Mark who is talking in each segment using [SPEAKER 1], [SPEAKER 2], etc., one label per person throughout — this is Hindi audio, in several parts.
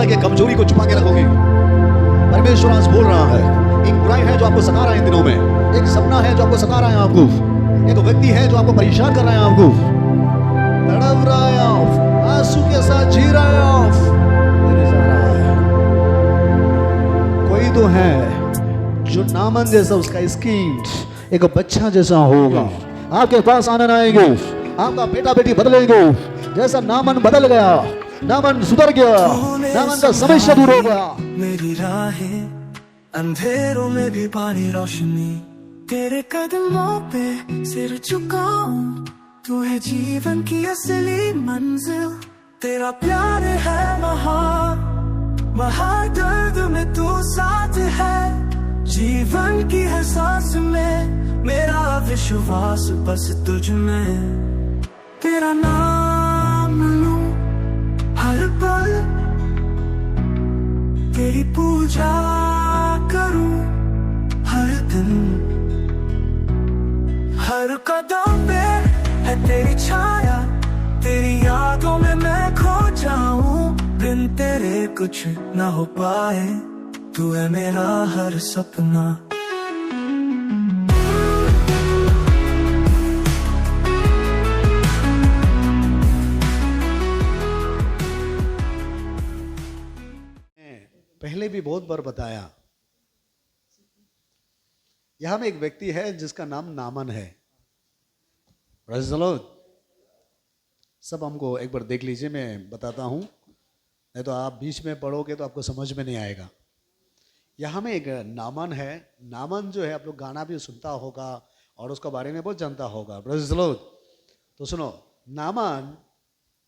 [SPEAKER 1] के कमजोरी को छुपा के रखोगे। परमेश्वर आज बोल रहा है, एक बुराई है जो आपको सता रहा है इन दिनों में, एक सपना है जो आपको सता रहा है, आपको एक व्यक्ति है जो आपको परेशान कर रहा है, आपको तड़प रहा है, आंसू के साथ जी रहा है, कोई तो है जो नामन जैसा उसका स्किन एक बच्चा जैसा होगा। आपके पास आनंद आएंगे, आपका बेटा बेटी बदलेंगे। जैसा नामन बदल गया, नामन सुधर गया, नामन का समस्या दूर हो गया।
[SPEAKER 2] मेरी राहें अंधेरों में भी पानी रोशनी, तेरे कदमों पे सिर झुकाऊं, तू है जीवन की असली मंजिल। तेरा प्यार है महान, महादर्द में तू साथ है, जीवन की हर सांस में मेरा विश्वास बस तुझ में। तेरा नाम लूं हर पल, तेरी पूजा करूं हर दिन, हर कदम पे है तेरी छाया, तेरी यादों में मैं खो जाऊं। बिन तेरे कुछ ना हो पाए, तू है मेरा हर सपना।
[SPEAKER 1] पहले भी बहुत बार बताया, यहां में एक व्यक्ति है जिसका नाम नामन है। Praise the Lord. सब हमको एक बार देख लीजिए, मैं बताता हूं, नहीं तो आप बीच में पढ़ोगे तो आपको समझ में नहीं आएगा। यहाँ में एक नामन है। नामन जो है, आप लोग गाना भी सुनता होगा और उसके बारे में बहुत जानता होगा। Praise the Lord. तो सुनो, नामन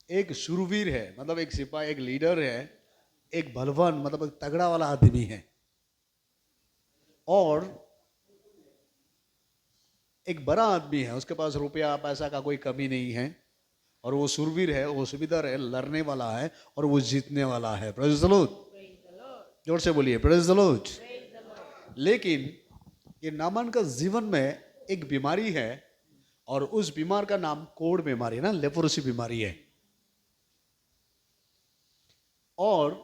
[SPEAKER 1] एक शूरवीर है, मतलब एक सिपाही, एक लीडर है, एक बलवान, मतलब एक तगड़ा वाला आदमी है, और एक बड़ा आदमी है। उसके पास रुपया पैसा का कोई कमी नहीं है, और वो शूरवीर है, वो सूबेदार है, लड़ने वाला है और वो जीतने वाला है। Praise the Lord. जोर से बोलिए प्रेज़ द लॉर्ड। लेकिन ये नामन का जीवन में एक बीमारी है, और उस बीमार का नाम कोढ़ बीमारी है ना, लेप्रोसी बीमारी है। और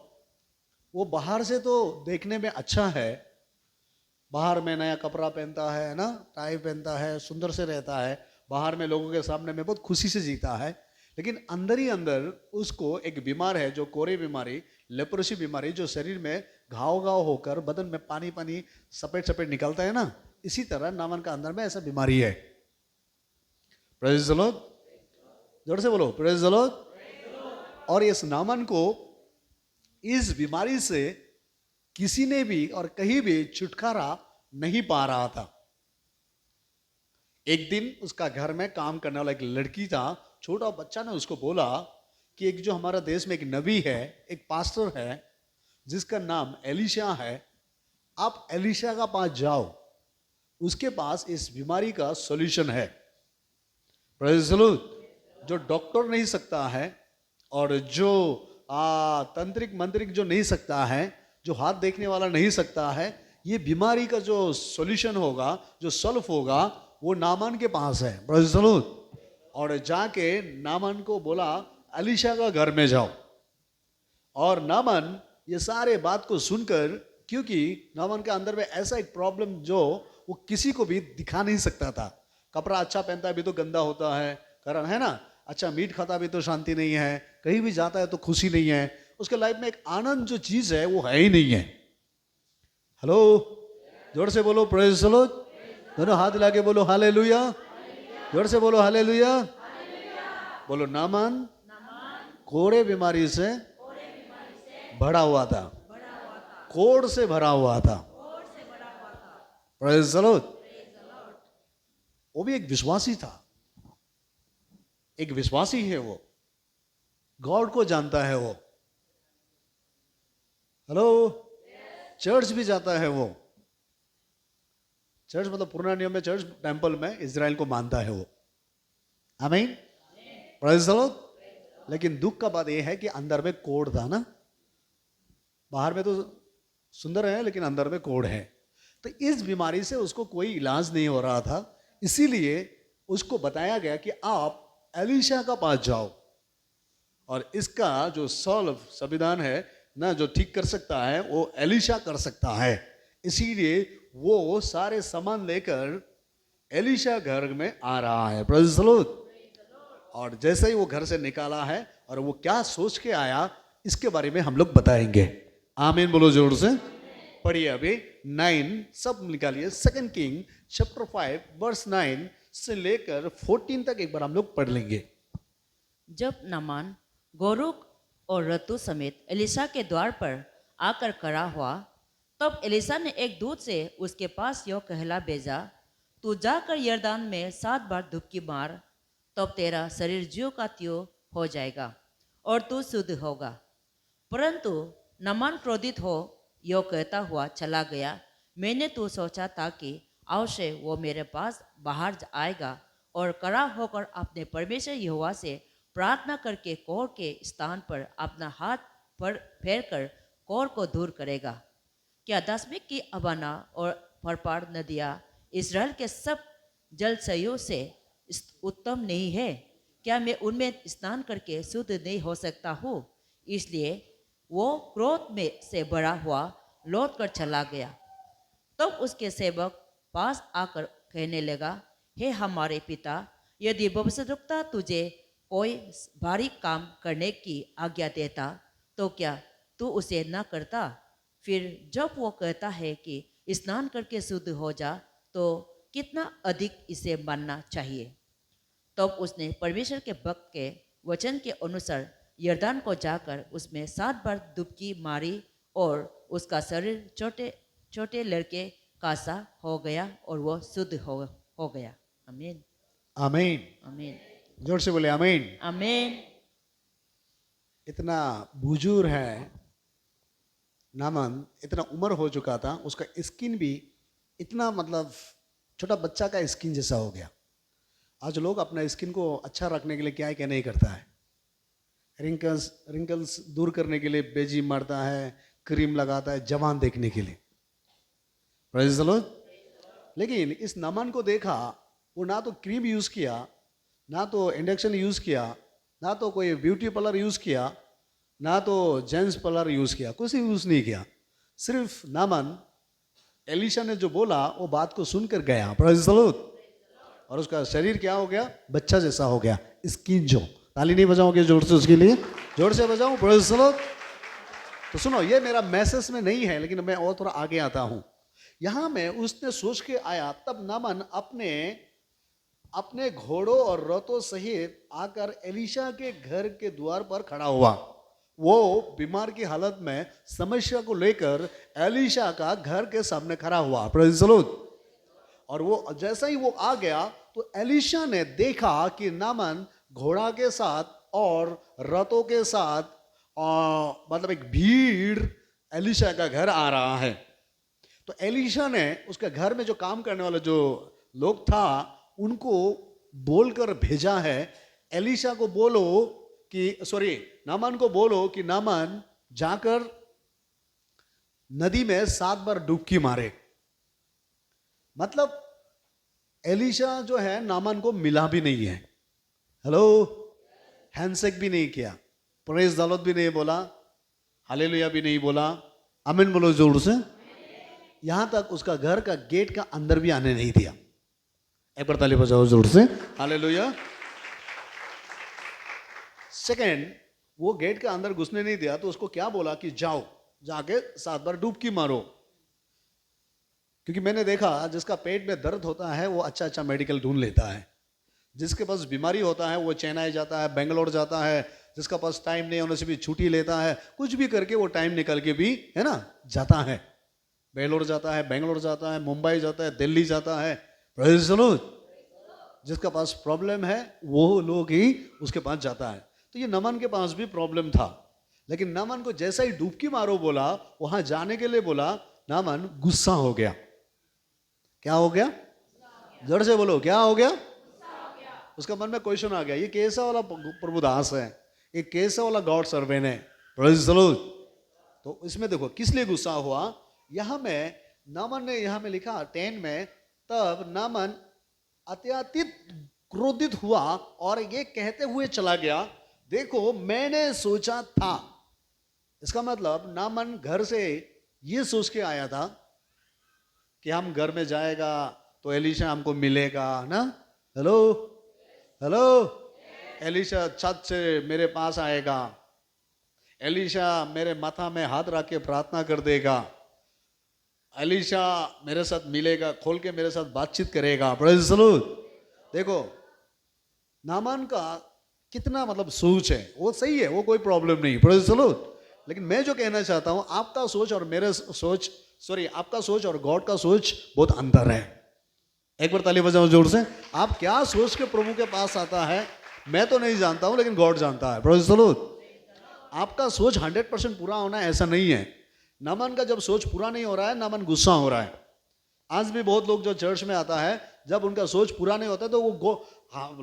[SPEAKER 1] वो बाहर से तो देखने में अच्छा है, बाहर में नया कपड़ा पहनता है ना, टाई पहनता है, सुंदर से रहता है, बाहर में लोगों के सामने में बहुत खुशी से जीता है, लेकिन अंदर ही अंदर उसको एक बीमार है, जो कोढ़ बीमारी, लेप्रोसी बीमारी, जो शरीर में घाव घाव होकर बदन में पानी पानी सपेट सपेट निकलता है ना, इसी तरह नामन का अंदर में ऐसा बीमारी है। Praise the Lord. जोर से बोलो प्रेज़ द लॉर्ड। और इस नामन को इस बीमारी से किसी ने भी और कहीं भी छुटकारा नहीं पा रहा था। एक दिन उसका घर में काम करने वाला एक लड़की था, छोटा बच्चा ने उसको बोला कि एक जो हमारा देश में एक नबी है, एक पास्टर है जिसका नाम एलिशा है, आप एलिशा का पास जाओ, उसके पास इस बीमारी का सॉल्यूशन है। Praise the Lord. जो डॉक्टर नहीं सकता है, और जो तंत्रिक मंत्रिक जो नहीं सकता है, जो हाथ देखने वाला नहीं सकता है, ये बीमारी का जो सॉल्यूशन होगा, जो सॉल्व होगा, वो नामन के पास है। Praise the Lord. और जाके नामन को बोला एलिशा का घर में जाओ। और नामन ये सारे बात को सुनकर, क्योंकि नामन के अंदर में ऐसा एक प्रॉब्लम जो वो किसी को भी दिखा नहीं सकता था। कपड़ा अच्छा पहनता है भी तो गंदा होता है, कारण है ना, अच्छा मीट खाता भी तो शांति नहीं है, कहीं भी जाता है तो खुशी नहीं है, उसके लाइफ में एक आनंद जो चीज है वो है ही नहीं है। हेलो, जोर से बोलो प्रेज़ द लॉर्ड। दोनों हाथ हिला के बोलो हालेलुया। जोर से बोलो हालेलुया। बोलो नामन कोढ़ बीमारी से भरा हुआ था, कोढ़ से भरा हुआ था। Praise the Lord. वो भी एक विश्वासी था, एक विश्वासी है वो, गॉड को जानता है वो। हेलो, चर्च भी जाता है वो। चर्च मतलब पुराना नियम में चर्च टेंपल में इजराइल को मानता है वो। आमीन। Praise the Lord. लेकिन दुख का बात यह है कि अंदर में कोढ़ था ना, बाहर में तो सुंदर है लेकिन अंदर में कोढ़ है। तो इस बीमारी से उसको कोई इलाज नहीं हो रहा था, इसीलिए उसको बताया गया कि आप एलिशा का पास जाओ और इसका जो सॉल्व संविधान है ना जो ठीक कर सकता है वो एलिशा कर सकता है। इसीलिए वो सारे सामान लेकर एलिशा घर में आ रहा है। Praise the Lord. और जैसे ही वो घर से निकाला है और वो क्या सोच के आया इसके बारे में हम लोग बताएंगे। आमीन बोलो जोर से। पढ़िए अभी 9 सब निकालिए। 2 किंग चैप्टर 5 वर्स 9 से लेकर 14 तक एक बार हम लोग पढ़ लेंगे।
[SPEAKER 3] जब नामान गोरुक और रतु समेत एलिशा के द्वार पर आकर खड़ा हुआ, तब एलिशा ने एक दूत से उसके पास यो कहला भेजा, तू जाकर यरदान में 7 बार डुबकी मार, तब तेरा शरीर ज्यों का त्यों हो जाएगा और तू शुद्ध होगा। परंतु नामान क्रोधित हो यो कहता हुआ चला गया, मैंने तो सोचा था कि अवश्य वो मेरे पास बाहर आएगा और खड़ा होकर अपने परमेश्वर यहोवा से प्रार्थना करके कोर के स्थान पर अपना हाथ पर फेर कर कोर को दूर करेगा। क्या दशमिक की अबाना और फरपार नदियाँ इस्राएल के सब जलशयों से उत्तम नहीं है? क्या मैं उनमें स्नान करके शुद्ध नहीं हो सकता हूँ? इसलिए वो क्रोध में से भरा हुआ लौट कर चला गया। तब उसके सेवक पास आकर कहने लगा, हे हमारे पिता, यदि भविष्यद्वक्ता तुझे कोई भारी काम करने की आज्ञा देता तो क्या तू उसे न करता? फिर जब वो कहता है कि स्नान करके शुद्ध हो जा, तो कितना अधिक इसे मानना चाहिए। तब उसने परमेश्वर के भक्त के वचन के अनुसार यरदान को जाकर उसमें 7 बार डुबकी मारी और उसका शरीर छोटे छोटे लड़के का सा हो गया और वो शुद्ध हो गया। आमीन
[SPEAKER 1] आमीन।
[SPEAKER 3] आमीन
[SPEAKER 1] जोर से बोले आमीन।
[SPEAKER 3] आमीन।
[SPEAKER 1] इतना बुजुर्ग है नामान, इतना उम्र हो चुका था, उसका स्किन भी इतना मतलब छोटा बच्चा का स्किन जैसा हो गया। आज लोग अपना स्किन को अच्छा रखने के लिए क्या है क्या नहीं करता है। रिंकल्स दूर करने के लिए बेजी मारता है, क्रीम लगाता है जवान देखने के लिए। Praise the Lord. लेकिन इस नामान को देखा, वो ना तो क्रीम यूज़ किया, ना तो इंडक्शन यूज़ किया, ना तो कोई ब्यूटी पार्लर यूज़ किया, ना तो जेंट्स पार्लर यूज़ किया, कुछ यूज़ नहीं किया। सिर्फ नामान एलिशा ने जो बोला वो बात को सुनकर गया। Praise the Lord. और उसका शरीर क्या हो गया? बच्चा जैसा हो गया। स्किन जो ताली नहीं बजाओगे जोर से उसके लिए? जोर से बजाऊं? Praise the Lord. तो सुनो, ये मेरा मैसेज में नहीं है, लेकिन मैं और थोड़ा आगे आता हूं। यहां में उसने सोच के आया, तब नामान अपने घोड़ों और रथों सहित आकर एलिशा के घर के द्वार पर खड़ा हुआ। वो बीमार की हालत में समस्या को लेकर एलिशा का घर के सामने खड़ा हुआ। Praise the Lord. और वो जैसा ही वो आ गया तो एलिशा ने देखा कि नामान घोड़ा के साथ और रथों के साथ मतलब एक भीड़ एलिशा का घर आ रहा है। तो एलिशा ने उसके घर में जो काम करने वाले जो लोग था उनको बोलकर भेजा है, एलिशा को बोलो कि नामान को बोलो कि नामान जाकर नदी में 7 बार डुबकी मारे। मतलब एलिशा जो है नामान को मिला भी नहीं है। हेलो, हैंडशेक भी नहीं किया, प्रेज़ द लॉर्ड भी नहीं बोला, हालेलुया भी नहीं बोला। आमीन बोलो जोर से। यहां तक उसका घर का गेट का अंदर भी आने नहीं दिया। एक बार ताली बजाओ जोर से, हालेलुया। सेकंड, वो गेट के अंदर घुसने नहीं दिया तो उसको क्या बोला कि जाओ जाके 7 बार डुबकी मारो। क्योंकि मैंने देखा जिसका पेट में दर्द होता है वो अच्छा मेडिकल ढूंढ लेता है। जिसके पास बीमारी होता है वो चेन्नई जाता है, बेंगलोर जाता है। जिसका पास टाइम नहीं होने से भी छुट्टी लेता है, कुछ भी करके वो टाइम निकल के भी है ना जाता है। बेंगलोर जाता है, बेंगलोर जाता है, मुंबई जाता है, दिल्ली जाता है। Praise the Lord. जिसका पास प्रॉब्लम है वो लोग ही उसके पास जाता है। तो ये नमन के पास भी प्रॉब्लम था, लेकिन नमन को जैसा ही डुबकी मारो बोला, वहां जाने के लिए बोला, नमन गुस्सा हो गया। क्या हो गया? जोर से बोलो, क्या हो गया? उसका मन में क्वेश्चन आ गया, ये कैसा वाला प्रभुदास है, ये कैसा वाला गॉड सर्वेंट है। Praise the Lord. तो इसमें देखो किस लिए गुस्सा हुआ। यहां में नामान ने यहां में लिखा 10 में, तब नामान अत्याधिक क्रोधित हुआ और ये कहते हुए चला गया, देखो मैंने सोचा था। इसका मतलब नामान घर से ये सोच के आया था कि हम घर में जाएगा तो एलीशा हमको मिलेगा ना। हेलो हेलो, एलीशा छत से मेरे पास आएगा, एलीशा मेरे माथा में हाथ रख के प्रार्थना कर देगा, एलीशा मेरे साथ मिलेगा, खोल के मेरे साथ बातचीत करेगा। Praise the Lord. देखो नामान का कितना मतलब सोच है, वो सही है, वो कोई प्रॉब्लम नहीं। Praise the Lord. लेकिन मैं जो कहना चाहता हूं, आपका सोच और मेरे सोच, आपका सोच और गॉड का सोच बहुत अंतर है। एक बार ताली बजाओ जोर से। आप क्या सोच के प्रभु के पास आता है मैं तो नहीं जानता हूं, लेकिन गॉड जानता है। Praise the Lord. आपका सोच 100% पूरा होना है ऐसा नहीं है। नामान का जब सोच पूरा नहीं हो रहा है, नामान गुस्सा हो रहा है। आज भी बहुत लोग जो चर्च में आता है, जब उनका सोच पूरा नहीं होता तो वो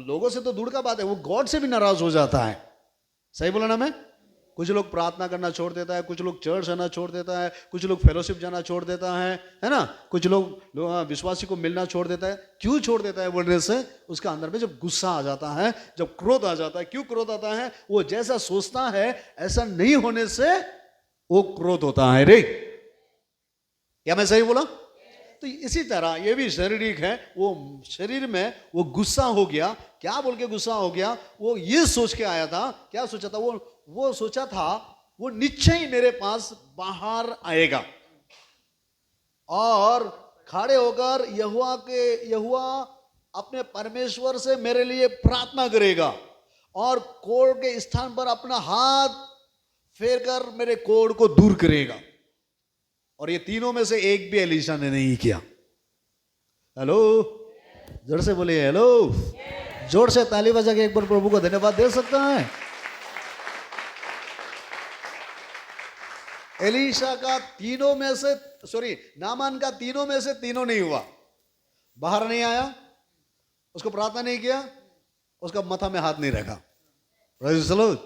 [SPEAKER 1] लोगों से तो दूर का बात है, वो गॉड से भी नाराज हो जाता है। सही बोला ना मैं? कुछ लोग प्रार्थना करना छोड़ देता है, कुछ लोग चर्च आना छोड़ देता है, कुछ लोग फेलोशिप जाना छोड़ देता है ना। कुछ लोग विश्वासी को मिलना छोड़ देता है। क्यों छोड़ देता है बोलने से? उसका अंदर में जब गुस्सा आ जाता है, जब क्रोध आ जाता है। क्यों क्रोध आता है? वो जैसा सोचता है ऐसा नहीं होने से वो क्रोध होता है रे। क्या मैं सही बोला? तो इसी तरह ये भी शारीरिक है। वो शरीर में वो गुस्सा हो गया। क्या बोल के गुस्सा हो गया? वो ये सोच के आया था। क्या सोचा था? वो सोचा था वो निश्चय मेरे पास बाहर आएगा और खड़े होकर यहोवा अपने परमेश्वर से मेरे लिए प्रार्थना करेगा और कोढ़ के स्थान पर अपना हाथ फेर कर मेरे कोढ़ को दूर करेगा। और ये तीनों में से एक भी एलीशा ने नहीं किया। हेलो, जोर से बोलिए हेलो। जोर से ताली बजा के एक बार प्रभु को धन्यवाद दे सकता है। एलीशा का तीनों में से नामान का तीनों में से तीनों नहीं हुआ। बाहर नहीं आया, उसको प्रार्थना नहीं किया, उसका माथा में हाथ नहीं रखा। Praise the Lord.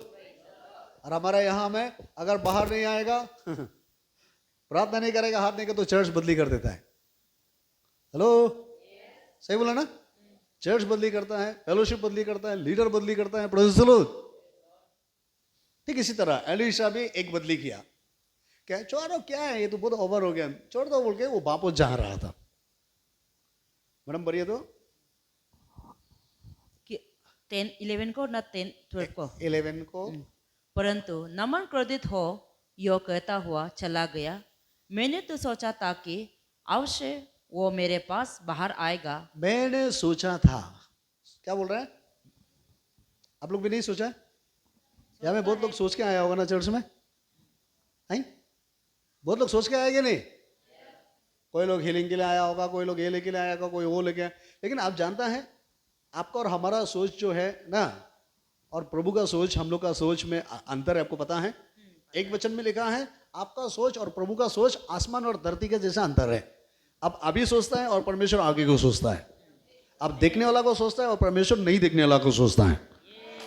[SPEAKER 1] और हमारा यहां में अगर बाहर नहीं आएगा प्रार्थना नहीं करेगा, हाथ नहीं करेगा, तो चर्च बदली कर देता है। हेलो, सही बोला ना? चर्च बदली करता है, फेलोशिप बदली करता है, लीडर बदली करता है। Praise the Lord. ठीक इसी तरह एलीशा भी एक बदली किया। क्या छोड़ो, क्या है ये तो बहुत ओवर हो गया, छोड़ दो बोल के वो वापस जा रहा था। मैडम बढ़िया तो
[SPEAKER 3] 10-11 को ना 10-12 को
[SPEAKER 1] 11 को।
[SPEAKER 3] परंतु नामान क्रोधित हो यह कहता हुआ चला गया, मैंने तो सोचा था कि अवश्य वो मेरे पास बाहर आएगा।
[SPEAKER 1] मैंने सोचा था। क्या बोल रहा है? आप लोग भी नहीं सोचा? या मैं बहुत लोग सोच के आया होगा ना चर्च में? नहीं, बहुत लोग सोच के आएंगे नहीं। कोई लोग हीलिंग के लिए आया होगा, कोई लोग ये लेके आया होगा, कोई वो लेके आया। लेकिन आप जानता है आपका और हमारा सोच जो है ना, और प्रभु का सोच, हम लोग का सोच में अंतर है। आपको पता है एक वचन में लिखा है आपका सोच और प्रभु का सोच आसमान और धरती के जैसा अंतर है। अब अभी सोचता है और परमेश्वर आगे को सोचता है। अब देखने वाला को सोचता है और परमेश्वर नहीं देखने वाला को सोचता है।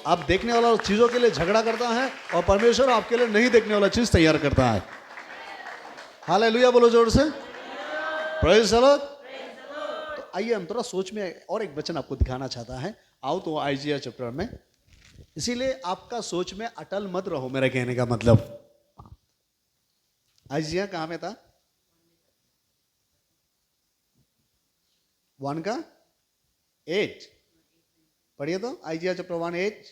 [SPEAKER 1] अब देखने वाला चीजों के लिए झगड़ा करता है और परमेश्वर आपके लिए नहीं देखने वाला चीज तैयार करता है। हालेलुया बोलो जोर से। Praise the Lord. तो आइए हम थोड़ा सोच में और एक वचन आपको दिखाना चाहता है। आओ तो आइजिया चैप्टर में। इसीलिए आपका सोच में अटल मत रहो, मेरा कहने का मतलब। आइजिया कहां में था? 1 का 8 पढ़िए तो। आइजिया चैप्टर 1:8।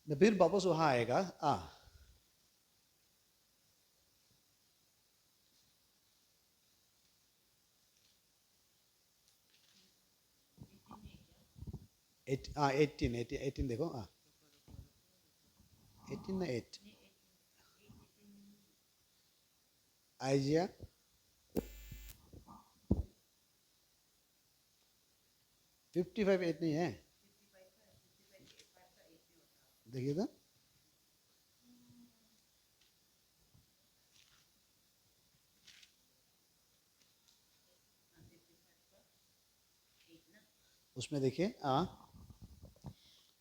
[SPEAKER 1] फिर वापस वहां आएगा। एट 18 देखो। 18 ना 8? आइजिया 55:8 नहीं है? देखिए तो। उसमें देखिए।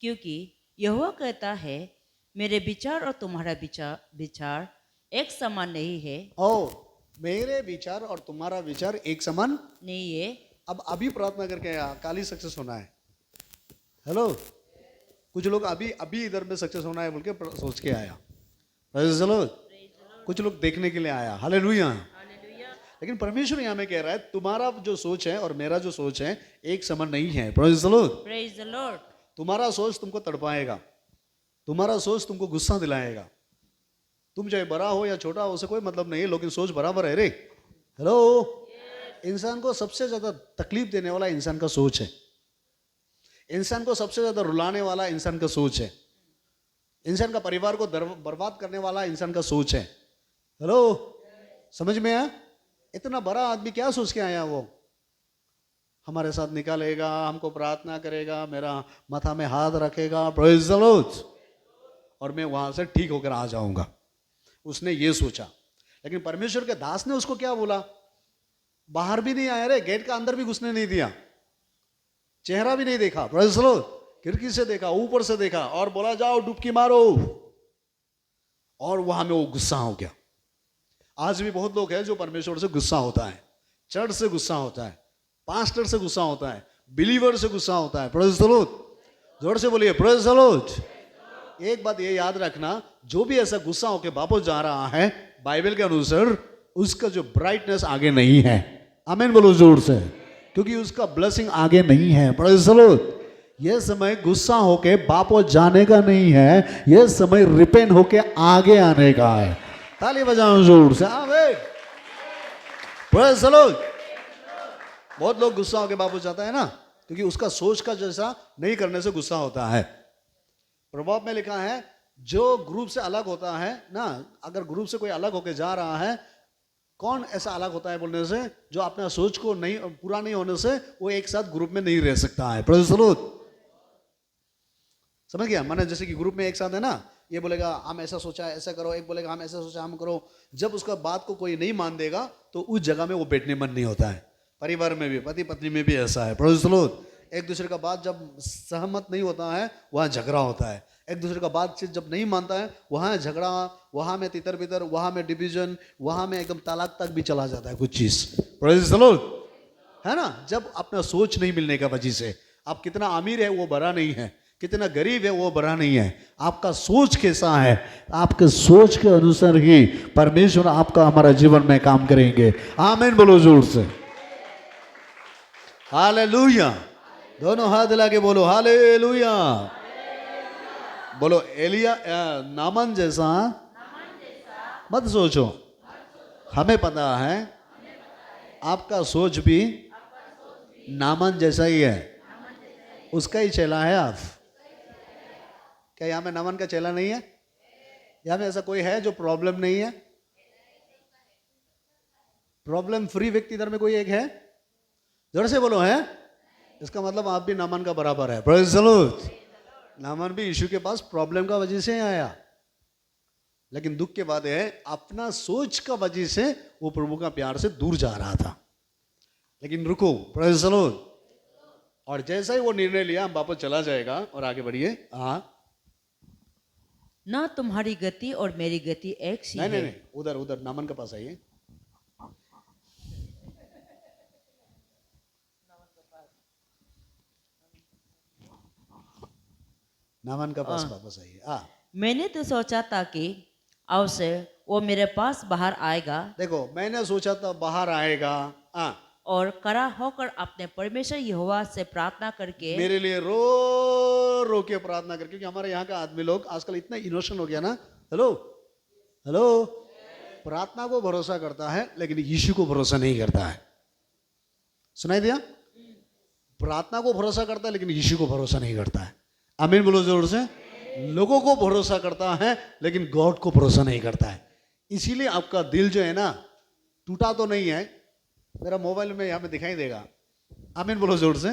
[SPEAKER 3] क्योंकि यहोवा कहता है, मेरे विचार और तुम्हारा विचार एक समान नहीं है।
[SPEAKER 1] मेरे विचार और तुम्हारा विचार एक समान
[SPEAKER 3] नहीं है।
[SPEAKER 1] अब अभी प्रार्थना करके आया, काली सक्सेस होना है। हेलो, कुछ लोग अभी अभी इधर में सक्सेस होना है बोल के सोच के आया, Praise the Lord। कुछ लोग देखने के लिए आया, हालेलुया। लेकिन परमेश्वर यहाँ में कह रहा है तुम्हारा जो सोच है और मेरा जो सोच है एक समान नहीं है, Praise the Lord।
[SPEAKER 3] Praise the Lord.
[SPEAKER 1] तुम्हारा सोच तुमको तड़पाएगा, तुम्हारा सोच तुमको गुस्सा दिलाएगा। तुम चाहे बड़ा हो या छोटा हो, उसे कोई मतलब नहीं है, लेकिन सोच बराबर है रे। हेलो, इंसान को सबसे ज्यादा तकलीफ देने वाला इंसान का सोच है। इंसान को सबसे ज्यादा रुलाने वाला इंसान का सोच है। इंसान का परिवार को बर्बाद करने वाला इंसान का सोच है। हेलो, समझ में आया? इतना बड़ा आदमी क्या सोच के आया? वो हमारे साथ निकालेगा, हमको प्रार्थना करेगा, मेरा माथा में हाथ रखेगा, प्रेज़ द लॉर्ड, और मैं वहां से ठीक होकर आ जाऊंगा। उसने ये सोचा। लेकिन परमेश्वर के दास ने उसको क्या बोला? बाहर भी नहीं आया रे, गेट का अंदर भी घुसने नहीं दिया, चेहरा भी नहीं देखा, प्रेज़ द लॉर्ड, खिड़की से देखा, ऊपर से देखा, और बोला जाओ डुबकी मारो, और वहां में वो गुस्सा हो गया। आज भी बहुत लोग हैं जो परमेश्वर से गुस्सा होता है, चर्च से गुस्सा होता है, पास्टर से गुस्सा होता है, बिलीवर से गुस्सा होता है, प्रेज़ द लॉर्ड। जोर से बोलिए प्रेज़ द लॉर्ड। एक बात ये याद रखना, जो भी ऐसा गुस्सा होकर वापस जा रहा है, बाइबल के अनुसार उसका जो ब्राइटनेस आगे नहीं है। आमीन बोलो जोर से, क्योंकि उसका ब्लेसिंग आगे नहीं है, प्रेज़ द लॉर्ड। यह समय गुस्सा होके वापस जाने का नहीं है, यह समय रिपेंट होके आगे आने का है। ताली बजाओ जोर से, आमीन, प्रेज़ द लॉर्ड। बहुत लोग गुस्सा होके वापस जाता है ना, क्योंकि उसका सोच का जैसा नहीं करने से गुस्सा होता है। प्रभाव में लिखा है जो ग्रुप से अलग होता है ना, अगर ग्रुप से कोई अलग होके जा रहा है, कौन ऐसा अलग होता है बोलने से? जो अपना सोच को नहीं पूरा नहीं होने से वो एक साथ ग्रुप में नहीं रह सकता है, प्रेज़ द लॉर्ड। समझ गया? माने जैसे कि ग्रुप में एक साथ है ना, ये बोलेगा हम ऐसा सोचा है ऐसा करो, एक बोलेगा हम ऐसा सोचा हम करो। जब उसका बात को कोई नहीं मान देगा तो उस जगह में वो बैठने मन नहीं होता है। परिवार में भी, पति पत्नी में भी ऐसा है, प्रेज़ द लॉर्ड। एक दूसरे का बात जब सहमत नहीं होता है वहाँ झगड़ा होता है। एक दूसरे का बातचीत जब नहीं मानता है वहाँ झगड़ा, वहाँ में तितर बितर, वहाँ में डिवीजन, वहाँ में एकदम तलाक तक भी चला जाता है कुछ चीज, प्रेज़ द लॉर्ड, है ना। जब अपना सोच नहीं मिलने का वजह से, आप कितना अमीर है वो बड़ा नहीं है, कितना गरीब है वो बड़ा नहीं है, आपका सोच कैसा है, आपके सोच के अनुसार ही परमेश्वर आपका हमारा जीवन में काम करेंगे। आमीन बोलो जोर से, हालेलुया। दोनों हाथ लगा के बोलो हालेलुया। बोलो एलिया नामन जैसा मत सोचो। हमें पता है आपका सोच भी नामन जैसा ही है, उसका ही चेला है आप। क्या यहाँ में नामन का चेला नहीं है? यहाँ में ऐसा कोई है जो प्रॉब्लम नहीं है? प्रॉब्लम फ्री व्यक्ति इधर में कोई एक है? जोर से बोलो है। इसका मतलब आप भी नामन का बराबर है, प्रेज़ द लॉर्ड। नामन भी यीशु के पास प्रॉब्लम का वजह से आया, लेकिन दुख के बाद है अपना सोच का वजह से वो प्रभु का प्यार से दूर जा रहा था। लेकिन रुको, प्रेज़ द लॉर्ड। और जैसा ही वो निर्णय लिया हम वापस चला जाएगा और आगे बढ़िए। हाँ,
[SPEAKER 3] ना तुम्हारी गति और मेरी गति एक सी
[SPEAKER 1] नहीं
[SPEAKER 3] है।
[SPEAKER 1] नहीं, उधर उधर नामन के पास आइए। नामन का पास वापस आइए। हाँ,
[SPEAKER 3] मैंने तो सोचा था कि अवसर वो मेरे पास बाहर आएगा
[SPEAKER 1] देखो मैंने सोचा था बाहर आएगा, हाँ,
[SPEAKER 3] और खड़ा होकर अपने परमेश्वर यहोवा से प्रार्थना करके
[SPEAKER 1] मेरे लिए रो रो के प्रार्थना करके। क्योंकि हमारे यहाँ का आदमी लोग आजकल इतना इमोशनल हो गया ना। हेलो हेलो, प्रार्थना को भरोसा करता है लेकिन यीशु को भरोसा नहीं करता है। सुनाई दिया? प्रार्थना को भरोसा करता है लेकिन यीशु को भरोसा नहीं करता है। आमीन बोलो जोर से। लोगों को भरोसा करता है लेकिन गॉड को भरोसा नहीं करता है। इसीलिए आपका दिल जो है ना टूटा तो नहीं है। मेरा मोबाइल में यहाँ पे दिखाई देगा। आमीन बोलो जोर से।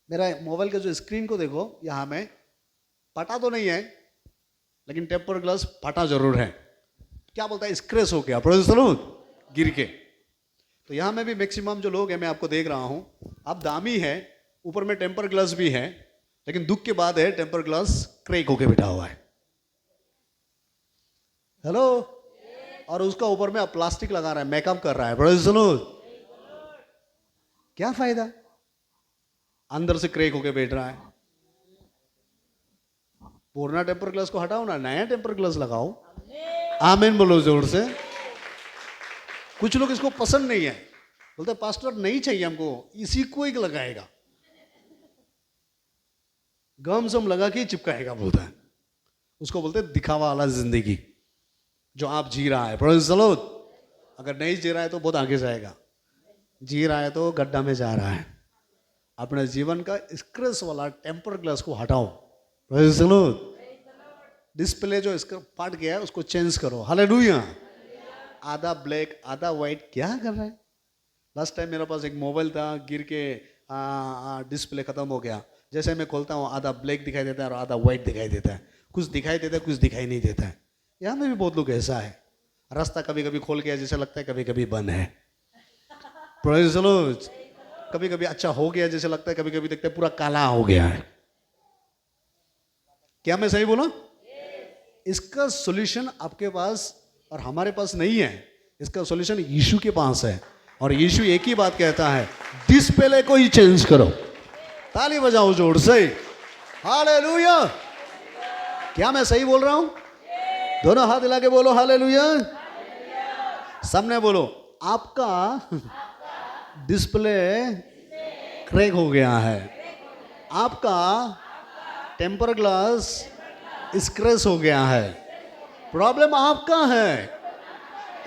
[SPEAKER 1] मेरा मोबाइल का जो स्क्रीन को देखो, यहाँ में फटा तो नहीं है लेकिन टेम्पर ग्लास फटा जरूर है। क्या बोलता है? स्क्रैच हो गया, प्रेज़ द लॉर्ड, गिर के। तो यहाँ में भी मैक्सिमम जो लोग हैं, मैं आपको देख रहा हूँ, आप दामी है, ऊपर में टेम्पर ग्लास भी है, लेकिन दुख के बाद है टेम्पर ग्लास क्रैक होके बैठा हुआ है। हेलो, और उसका ऊपर में आप प्लास्टिक लगा रहा है, मेकअप कर रहा है, प्रेज़ द लॉर्ड। क्या फायदा? अंदर से क्रैक होके बैठ रहा है। पुराना टेम्पर ग्लास को हटाओ ना, नया टेम्पर ग्लास लगाओ। आमीन बोलो जोर से। कुछ लोग इसको पसंद नहीं है, बोलते पास्टर नहीं चाहिए हमको, इसी को ही लगाएगा, गम सम लगा के चिपकाएगा बोलता है। उसको बोलते दिखावा वाला जिंदगी जो आप जी रहा है। Praise the Lord. अगर नहीं जी रहा है तो बहुत आगे जाएगा, जी रहा है तो गड्ढा में जा रहा है। अपने जीवन का स्क्रैच वाला टेम्पर ग्लास को हटाओ। Praise the Lord. डिस्प्ले जो इसका फट गया है उसको चेंज करो। हालेलुया। आधा ब्लैक आधा वाइट क्या कर रहा है? लास्ट टाइम मेरे पास एक मोबाइल था, गिर के डिस्प्ले खत्म हो गया। जैसे मैं खोलता हूँ आधा ब्लैक दिखाई देता है और आधा वाइट दिखाई देता है, कुछ दिखाई देता है कुछ दिखाई नहीं देता है। यहाँ में भी बहुत लोग ऐसा है, रास्ता कभी कभी खोल गया जैसे लगता है, कभी कभी बंद है। Praise the Lord. कभी कभी अच्छा हो गया जैसे लगता है, कभी कभी देखते हैं पूरा काला हो गया है। क्या मैं सही बोला? इसका सॉल्यूशन आपके पास और हमारे पास नहीं है, इसका सॉल्यूशन यीशु के पास है। और यीशु एक ही बात कहता है, डिस्प्ले को ही चेंज करो। ताली बजाओ जोर से। हालेलुया। क्या मैं सही बोल रहा हूं? दोनों हाथ हिला के बोलो हालेलुया। सबने बोलो, आपका डिस्प्ले क्रैक हो गया है, आपका टेम्पर ग्लास स्क्रैच हो गया है। प्रॉब्लम आपका है,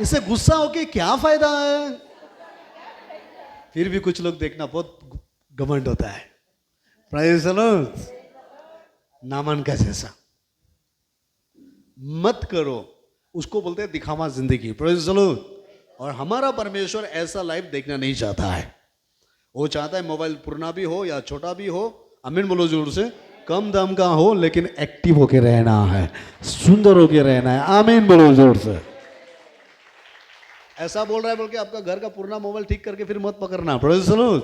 [SPEAKER 1] इससे गुस्सा होके क्या फायदा है? फिर भी कुछ लोग देखना बहुत घमंड होता है। Praise the Lord. नामान का जैसा मत करो, उसको बोलते हैं दिखावा जिंदगी। Praise the Lord. और हमारा परमेश्वर ऐसा लाइफ देखना नहीं चाहता है। वो चाहता है मोबाइल पुराना भी हो या छोटा भी हो, आमीन बोलो जोर से, कम दाम का हो लेकिन एक्टिव होके रहना है, सुंदर होके रहना है। आमीन बोलो जोर से। ऐसा बोल रहा है बोल के आपका घर का पुराना मोबाइल ठीक करके फिर मत पकड़ना। Praise the Lord.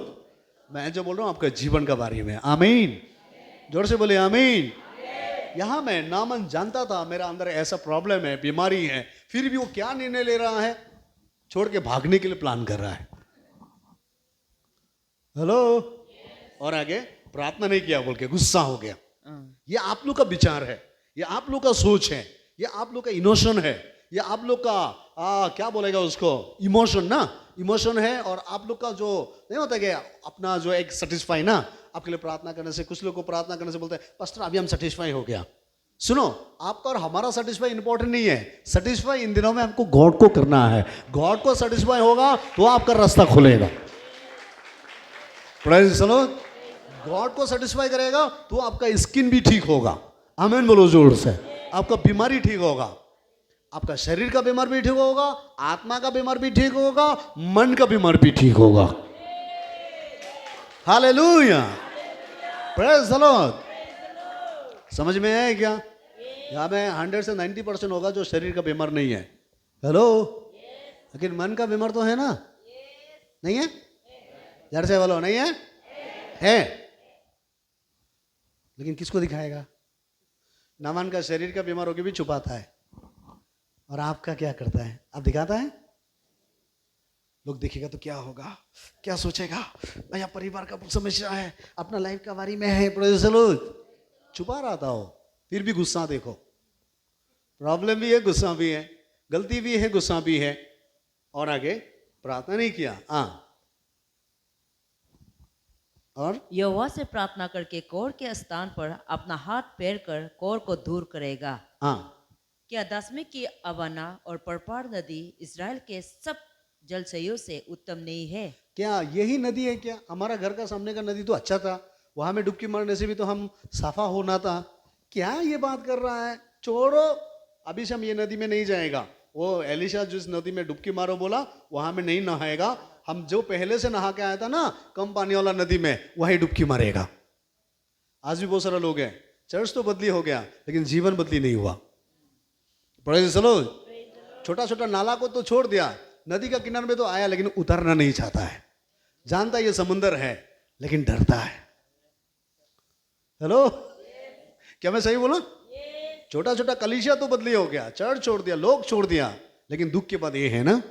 [SPEAKER 1] मैं जो बोल रहा हूं आपका जीवन का बारे में। आमीन। जोर से बोले आमीन। यहां मैं नामन जानता था मेरा अंदर ऐसा प्रॉब्लम है, बीमारी है, फिर भी वो क्या निर्णय ले रहा है? छोड़ के भागने के लिए प्लान कर रहा है। हेलो। और आगे प्रार्थना नहीं किया बोल के गुस्सा हो गया। ये आप लोग का विचार है, ये आप लोग का सोच है, ये आप लोग का इमोशन है, ये आप लोग का क्या बोलेगा उसको, इमोशन ना, इमोशन है। और आप लोग का जो नहीं होता कि अपना जो एक सेटिस्फाई ना, आपके लिए प्रार्थना करने से, कुछ लोग को प्रार्थना करने से बोलते हैं पास्टर अभी हम सेटिस्फाई हो गया। सुनो, आपका और हमारा सेटिस्फाई इंपॉर्टेंट नहीं है। सेटिस्फाई इन दिनों में हमको गॉड को करना है। गॉड को सेटिस्फाई होगा तो आपका रास्ता खुलेगा। Praise the Lord. गॉड को सेटिस्फाई करेगा तो आपका स्किन भी ठीक होगा। आमीन बोलो जोर से। आपका बीमारी ठीक होगा, आपका शरीर का बीमार भी ठीक होगा, आत्मा का बीमार भी ठीक होगा, मन का बीमार भी ठीक होगा। हालेलुया। Praise the Lord. समझ में आया क्या? यहाँ में 100 से 90% होगा जो शरीर का बीमार नहीं है। हेलो। लेकिन मन का बीमार तो है ना? नहीं है? जड़ से बोलो नहीं है? है। लेकिन किसको दिखाएगा? नामान का शरीर का बीमार होकर भी छुपाता है, और आपका क्या करता है? आप दिखाता है। लोग देखेगा तो क्या होगा, क्या सोचेगा, भैया परिवार का समस्या है, अपना लाइफ का बारी में है, प्रेज़ द लॉर्ड। छुपा रहा था वो, फिर भी गुस्सा देखो। प्रॉब्लम भी है, गुस्सा भी है, गलती भी है, गुस्सा भी है, और आगे प्रार्थना नहीं किया। और
[SPEAKER 3] यहोवा से प्रार्थना करके कोर के स्थान पर अपना हाथ फेर कर कोर को दूर करेगा। क्या दासमी की अवाना और परपार नदी इज़राइल के सब जलशयों से उत्तम नहीं है?
[SPEAKER 1] क्या यही नदी है क्या? हमारा घर का सामने का नदी तो अच्छा था, वहां में डुबकी मारने से भी तो हम साफा होना था। क्या ये बात कर रहा है? छोड़ो, अभी से हम ये नदी में नहीं जाएगा। वो एलिशा जिस नदी में डुबकी मारो बोला वहां में नहीं नहाएगा। हम जो पहले से नहा के आया था ना कम पानी वाला नदी में, वहीं डुबकी मारेगा। आज भी बहुत सारे लोग हैं, चर्च तो बदली हो गया लेकिन जीवन बदली नहीं हुआ। Praise the Lord. छोटा छोटा नाला को तो छोड़ दिया, नदी का किनारे में तो आया लेकिन उतरना नहीं चाहता है। जानता ये समुंदर है लेकिन डरता है। हेलो। क्या मैं सही बोला? छोटा छोटा कलीसिया तो बदली हो गया, चर्च छोड़ दिया, लोग छोड़ दिया, लेकिन दुख की बात ये है ना,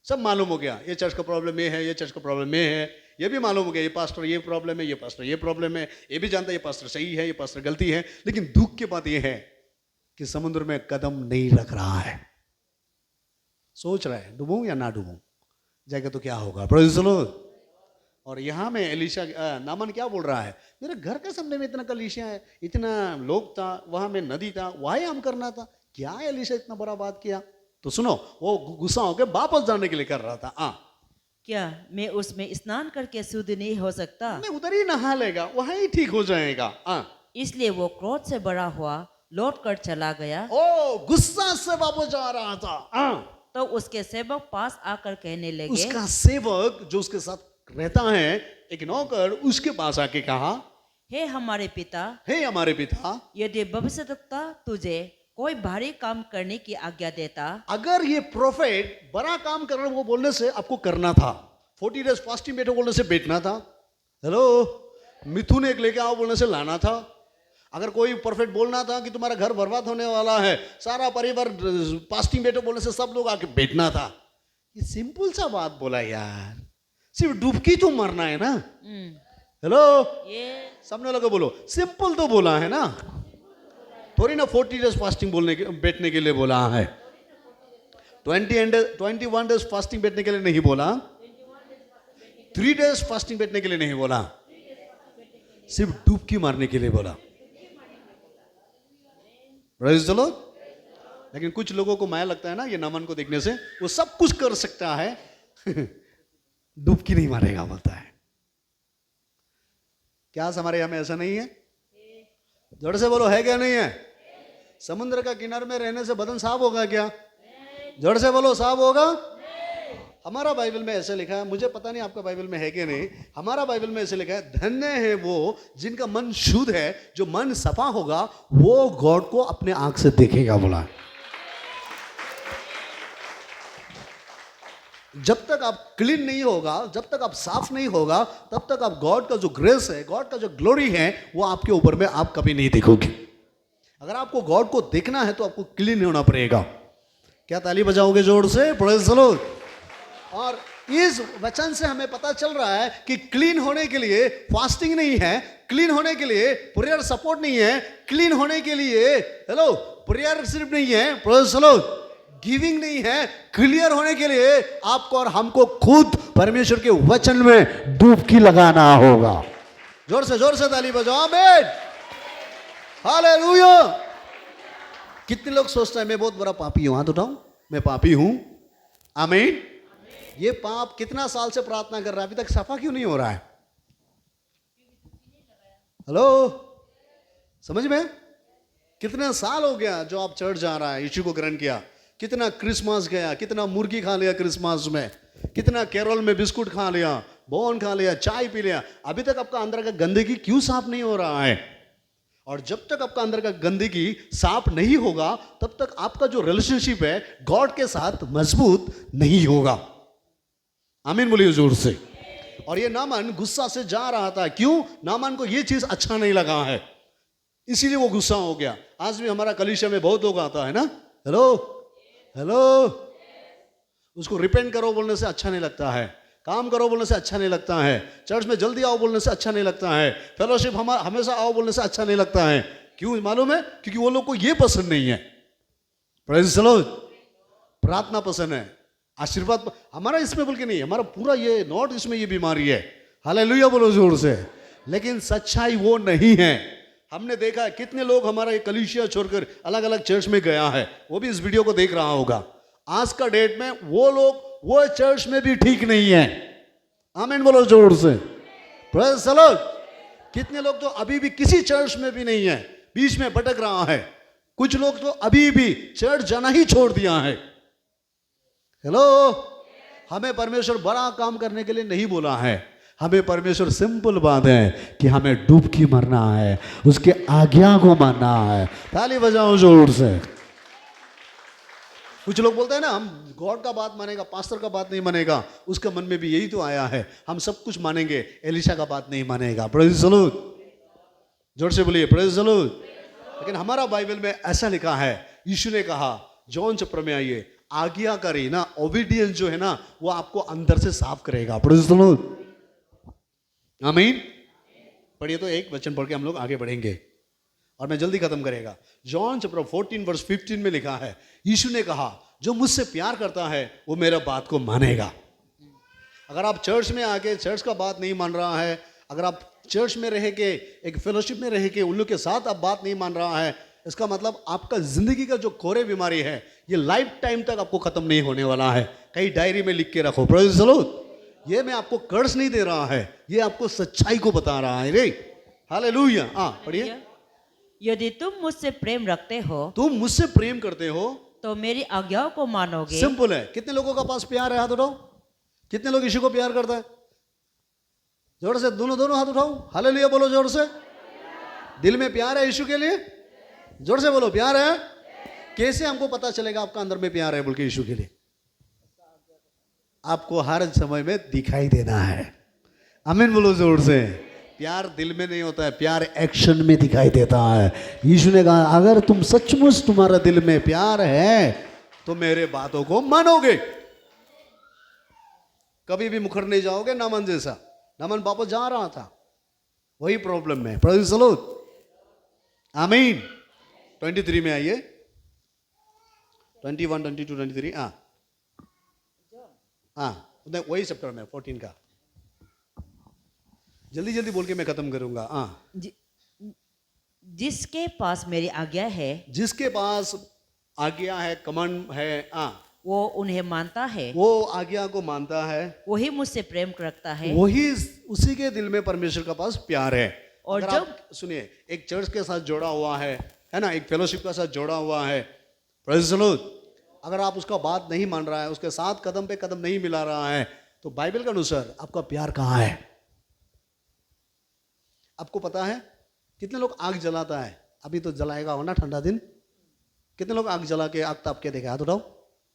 [SPEAKER 1] सब मालूम हो गया, ये चर्च का प्रॉब्लम ये है, ये चर्च का प्रॉब्लम ये है, ये भी मालूम हो गया ये पास्टर ये प्रॉब्लम है, ये पास्टर ये प्रॉब्लम है, ये भी जानता है ये पास्टर सही है, ये पास्टर गलती है। लेकिन दुख की बात ये है कि समुद्र में कदम नहीं रख रहा है। सोच रहा है डूबूं या ना डूबूं, जाएगा तो क्या होगा। Praise the Lord. और यहाँ में एलीशा नामान क्या बोल रहा है, मेरे घर के सामने में इतना कलीसिया है, इतना लोग था, वहां में नदी था, वही हम करना था, क्या एलीशा इतना बड़ा बात किया। तो सुनो, वो गुस्सा होकर वापस जाने के लिए कर रहा था।
[SPEAKER 3] क्या मैं उसमें स्नान करके शुद्ध नहीं हो सकता?
[SPEAKER 1] मैं उधर ही नहा लेगा, वहीं ठीक हो जाएगा।
[SPEAKER 3] इसलिए वो क्रोध से भरा हुआ लौट कर चला गया।
[SPEAKER 1] ओ गुस्सा से वापस जा रहा था।
[SPEAKER 3] तो उसके सेवक पास आकर कहने लगे,
[SPEAKER 1] उसका सेवक जो उसके साथ रहता है, एक नौकर, उसके पास आके कहा,
[SPEAKER 3] हे हमारे पिता,
[SPEAKER 1] हे हमारे पिता,
[SPEAKER 3] यदि भविष्यद्वक्ता तुझे कोई भारी काम करने की आज्ञा देता,
[SPEAKER 1] अगर ये प्रोफेट बड़ा काम कर रहा है, वो बोलने से आपको करना था। 40 डेज फास्टिंग बैठो बोलने से बैठना था। हेलो, मिथुन एक लेके आओ बोलने से लाना था। अगर कोई प्रोफेट बोलना था कि तुम्हारा घर बर्बाद होने वाला है, सारा परिवार फास्टिंग बैठो बोलने से सब लोग आके बैठना था। ये सिंपल सा बात बोला यार, सिर्फ डुबकी तो मरना है ना। हेलो,
[SPEAKER 3] ये
[SPEAKER 1] सामने लोग बोलो, सिंपल तो बोला है ना, थोड़ी ना 40 डेज फास्टिंग बोलने के बैठने के लिए बोला है। 21 डेज फास्टिंग बैठने के लिए नहीं बोला, 3 डेज फास्टिंग बैठने के लिए नहीं बोला, सिर्फ डुबकी मारने के लिए बोला। Praise the Lord. लेकिन कुछ लोगों को माया लगता है ना ये नामान को देखने से, वो सब कुछ कर सकता है डुबकी नहीं मारेगा बोलता है। क्या हमारे यहाँ में ऐसा नहीं है? जोर से बोलो, है क्या नहीं है? समुद्र का किनारे में रहने से बदन साफ होगा क्या? जोर से बोलो, साफ होगा? हमारा बाइबल में ऐसे लिखा है, मुझे पता नहीं आपका बाइबल में है कि नहीं, हमारा बाइबल में ऐसे लिखा है, धन्य है वो जिनका मन शुद्ध है, जो मन सफा होगा वो गॉड को अपने आंख से देखेगा बोला। जब तक आप क्लीन नहीं होगा, जब तक आप साफ नहीं होगा, तब तक आप गॉड का जो ग्रेस है, गॉड का जो ग्लोरी है, वो आपके ऊपर में आप कभी नहीं देखोगे। अगर आपको गॉड को देखना है तो आपको क्लीन होना पड़ेगा। क्या ताली बजाओगे जोर से? Praise the Lord. और इस वचन से हमें पता चल रहा है कि क्लीन होने के लिए फास्टिंग नहीं है, क्लीन होने के लिए प्रेयर सपोर्ट नहीं है, क्लीन होने के लिए हेलो प्रेयर सिर्फ नहीं है, प्रेज़ द लॉर्ड, गिविंग नहीं है, क्लियर होने के लिए आपको और हमको खुद परमेश्वर के वचन में डुबकी लगाना होगा। जोर से ताली बजाओ, आमीन, हालेलुया। कितने लोग सोचते हैं मैं बहुत बड़ा पापी हूं? हाथ उठाऊं, मैं पापी हूं। आमीन। ये पाप कितना साल से प्रार्थना कर रहा है, अभी तक सफा क्यों नहीं हो रहा है? हेलो, समझ में? कितने साल हो गया जो आप चर्च जा रहा है, यीशु को ग्रहण किया, कितना क्रिसमस गया, कितना मुर्गी खा लिया क्रिसमस में, कितना कैरोल में बिस्कुट खा लिया, बोन खा लिया, चाय पी लिया, अभी तक आपका अंदर का गंदगी क्यों साफ नहीं हो रहा है? और जब तक आपका अंदर का गंदगी साफ नहीं होगा, तब तक आपका जो रिलेशनशिप है गॉड के साथ मजबूत नहीं होगा। आमीन बोलिए जोर से। और ये नामान गुस्सा से जा रहा था, क्यों? नामान को ये चीज अच्छा नहीं लगा है, इसीलिए वो गुस्सा हो गया। आज भी हमारा कलीसिया में बहुत लोग आता है ना, हेलो, उसको रिपेंट करो बोलने से अच्छा नहीं लगता है, काम करो बोलने से अच्छा नहीं लगता है, चर्च में जल्दी आओ बोलने से अच्छा नहीं लगता है, फेलोशिप हमेशा आओ बोलने से अच्छा नहीं लगता है। क्यों मालूम है? क्योंकि वो लोग को ये पसंद नहीं है। Praise the Lord. प्रार्थना पसंद है, आशीर्वाद हमारा इसमें बोल के नहीं, हमारा पूरा ये नॉर्थ ईस्ट में ये बीमारी है। हालेलुया बोलो जोर से। लेकिन सच्चाई वो नहीं है। हमने देखा है कितने लोग हमारा ये कलीसिया छोड़कर अलग अलग चर्च में गया है, वो भी इस वीडियो को देख रहा होगा। आज का डेट में वो लोग वो चर्च में भी ठीक नहीं है। आमीन बोलो जोर से। Praise the Lord. कितने लोग तो अभी भी किसी चर्च में भी नहीं है, बीच में भटक रहा है। कुछ लोग तो अभी भी चर्च जाना ही छोड़ दिया है। हेलो, हमें परमेश्वर बड़ा काम करने के लिए नहीं बोला है, हमें परमेश्वर सिंपल बात है कि हमें डुबकी मरना है, उसके आज्ञा को मानना है। ताली बजाओ जोर से। कुछ लोग बोलते हैं ना हम गॉड का बात मानेगा, पास्टर का बात नहीं मानेगा, उसके मन में भी यही तो आया है, हम सब कुछ मानेंगे, एलिशा का बात नहीं मानेगा। Praise the Lord. जोर से बोलिए प्रेज़ द लॉर्ड। लेकिन हमारा बाइबल में ऐसा लिखा है, यीशु ने कहा जॉन चैप्टर में आइए, आज्ञाकारी ना, ओबीडियंस जो है ना, वो आपको अंदर से साफ करेगा। Praise the Lord. आमीन। पढ़िए तो एक वचन पढ़ के हम लोग आगे बढ़ेंगे और मैं जल्दी खत्म करेगा। जॉन चैप्टर 14 वर्स 15 में लिखा है, यीशु ने कहा जो मुझसे प्यार करता है वो मेरा बात को मानेगा। अगर आप चर्च में आके चर्च का बात नहीं मान रहा है, अगर आप चर्च में रह के एक फेलोशिप में रह के उन लोग के साथ आप बात नहीं मान रहा है, इसका मतलब आपका जिंदगी का जो कोरे बीमारी है ये लाइफ टाइम तक आपको खत्म नहीं होने वाला है। कहीं डायरी में लिख के रखो। Praise the Lord. ये मैं आपको कर्ज नहीं दे रहा है, ये आपको सच्चाई को बता रहा है रे। हालेलुया। हाँ पढ़िए।
[SPEAKER 3] यदि तुम मुझसे प्रेम रखते हो
[SPEAKER 1] तुम मुझसे प्रेम करते हो
[SPEAKER 3] तो मेरी आज्ञाओं को मानोगे।
[SPEAKER 1] सिंपल है। कितने लोगों का पास प्यार है? हाथ उठाओ। कितने लोग यीशु को प्यार करता है? जोर से दोनों हाथ उठाओ। हालेलुया बोलो जोर से। दिल में प्यार है यीशु के लिए? जोर से बोलो प्यार है। कैसे हमको पता चलेगा आपका अंदर में प्यार है बोल के यीशु के लिए? आपको हर समय में दिखाई देना है। आमीन बोलो जोर से। प्यार दिल में नहीं होता है, प्यार एक्शन में दिखाई देता है। यीशु ने कहा अगर तुम सचमुच तुम्हारा दिल में प्यार है तो मेरे बातों को मानोगे, कभी भी मुखर नहीं जाओगे। नामन जैसा, नामन वापस जा रहा था, वही प्रॉब्लम है। Praise the Lord. आमीन। 23 में आइए। 21, 22, 23। वही चैप्टर में 14 का। जल्दी जल्दी बोल के मैं खत्म करूंगा।
[SPEAKER 3] जिसके पास मेरी आज्ञा है,
[SPEAKER 1] जिसके पास आज्ञा है, कमांड है,
[SPEAKER 3] वो उन्हें मानता है,
[SPEAKER 1] वो आज्ञा को मानता है,
[SPEAKER 3] वही मुझसे प्रेम रखता है,
[SPEAKER 1] वही उसी के दिल में परमेश्वर का पास प्यार है।
[SPEAKER 3] और
[SPEAKER 1] अगर
[SPEAKER 3] जब
[SPEAKER 1] आप सुनिए, एक चर्च के साथ जोड़ा हुआ है ना, एक फेलोशिप के साथ जोड़ा हुआ है, प्रेज़ द लॉर्ड, अगर आप उसका बात नहीं मान रहा है, उसके साथ कदम पे कदम नहीं मिला रहा है, तो बाइबल के अनुसार आपका प्यार कहाँ है? आपको पता है कितने लोग आग जलाता है? अभी तो जलाएगा हो ना ठंडा दिन। कितने लोग आग जला के आग ताप के देखा? हाथ उठाओ।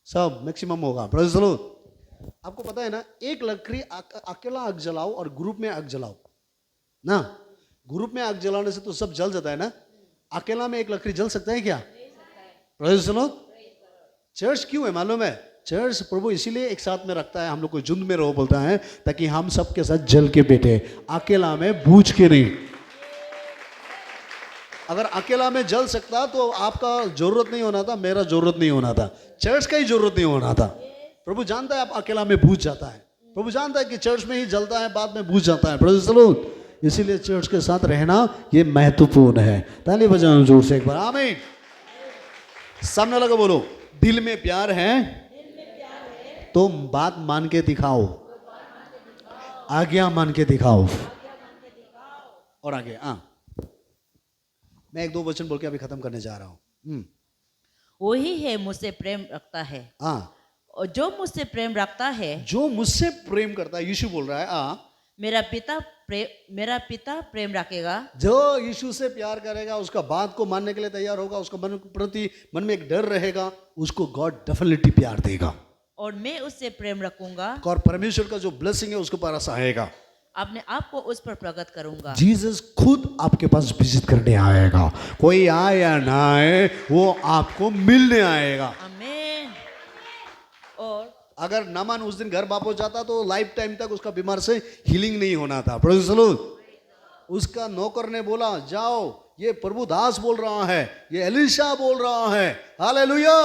[SPEAKER 1] सब मैक्सिमम होगा। Praise the Lord. आपको पता है ना, एक लकड़ी अकेला आग जलाओ और ग्रुप में आग जलाओ ना, ग्रुप में आग जलाने से तो सब जल जाता है ना, अकेला में एक लकड़ी जल सकता है क्या? Praise the Lord. चर्च क्यों है मालूम है? चर्च प्रभु इसीलिए एक साथ में रखता है, हम लोग को झुंड में रहो बोलता है, ताकि हम सबके साथ जल के बैठे, अकेला में बूझ के नहीं। अगर अकेला में जल सकता तो आपका जरूरत नहीं होना था, मेरा जरूरत नहीं होना था, चर्च का ही जरूरत नहीं होना था। प्रभु जानता है आप अकेला में बूझ जाता है, प्रभु जानता है कि चर्च में ही जलता है, बाद में बूझ जाता है। Praise the Lord. इसीलिए चर्च के साथ रहना ये महत्वपूर्ण है। ताली बजाओ जोर से एक बार। आमीन। सामने लगा बोलो, दिल में प्यार है तो बात मान के दिखाओ, आज्ञा मान के दिखाओ। और आगे मैं एक दो वचन बोल के अभी खत्म करने जा रहा हूं।
[SPEAKER 3] वही है मुझसे प्रेम रखता है, और जो मुझसे प्रेम रखता है,
[SPEAKER 1] जो मुझसे प्रेम करता है, यीशु बोल रहा है,
[SPEAKER 3] मेरा पिता प्रेम रखेगा।
[SPEAKER 1] जो यीशु से प्यार करेगा, उसका बात को मानने के लिए तैयार होगा, उसका मन प्रति मन में एक डर रहेगा, उसको गॉड डेफिनेटली प्यार देगा।
[SPEAKER 3] और मैं उससे प्रेम रखूंगा,
[SPEAKER 1] और परमेश्वर का जो ब्लेसिंग है उसके पास आएगा,
[SPEAKER 3] अपने आप को उस पर प्रकट करूंगा।
[SPEAKER 1] जीसस खुद आपके पास विजिट करने आएगा। कोई आए या ना आए, वो आपको मिलने आएगा।
[SPEAKER 3] आमीन। और
[SPEAKER 1] अगर नामान उस दिन घर वापस जाता तो लाइफ टाइम तक उसका बीमार से हीलिंग नहीं होना था। Praise the Lord. उसका नौकर ने बोला जाओ, ये प्रभु दास बोल रहा है, ये एलीशा बोल रहा है। हालेलुया।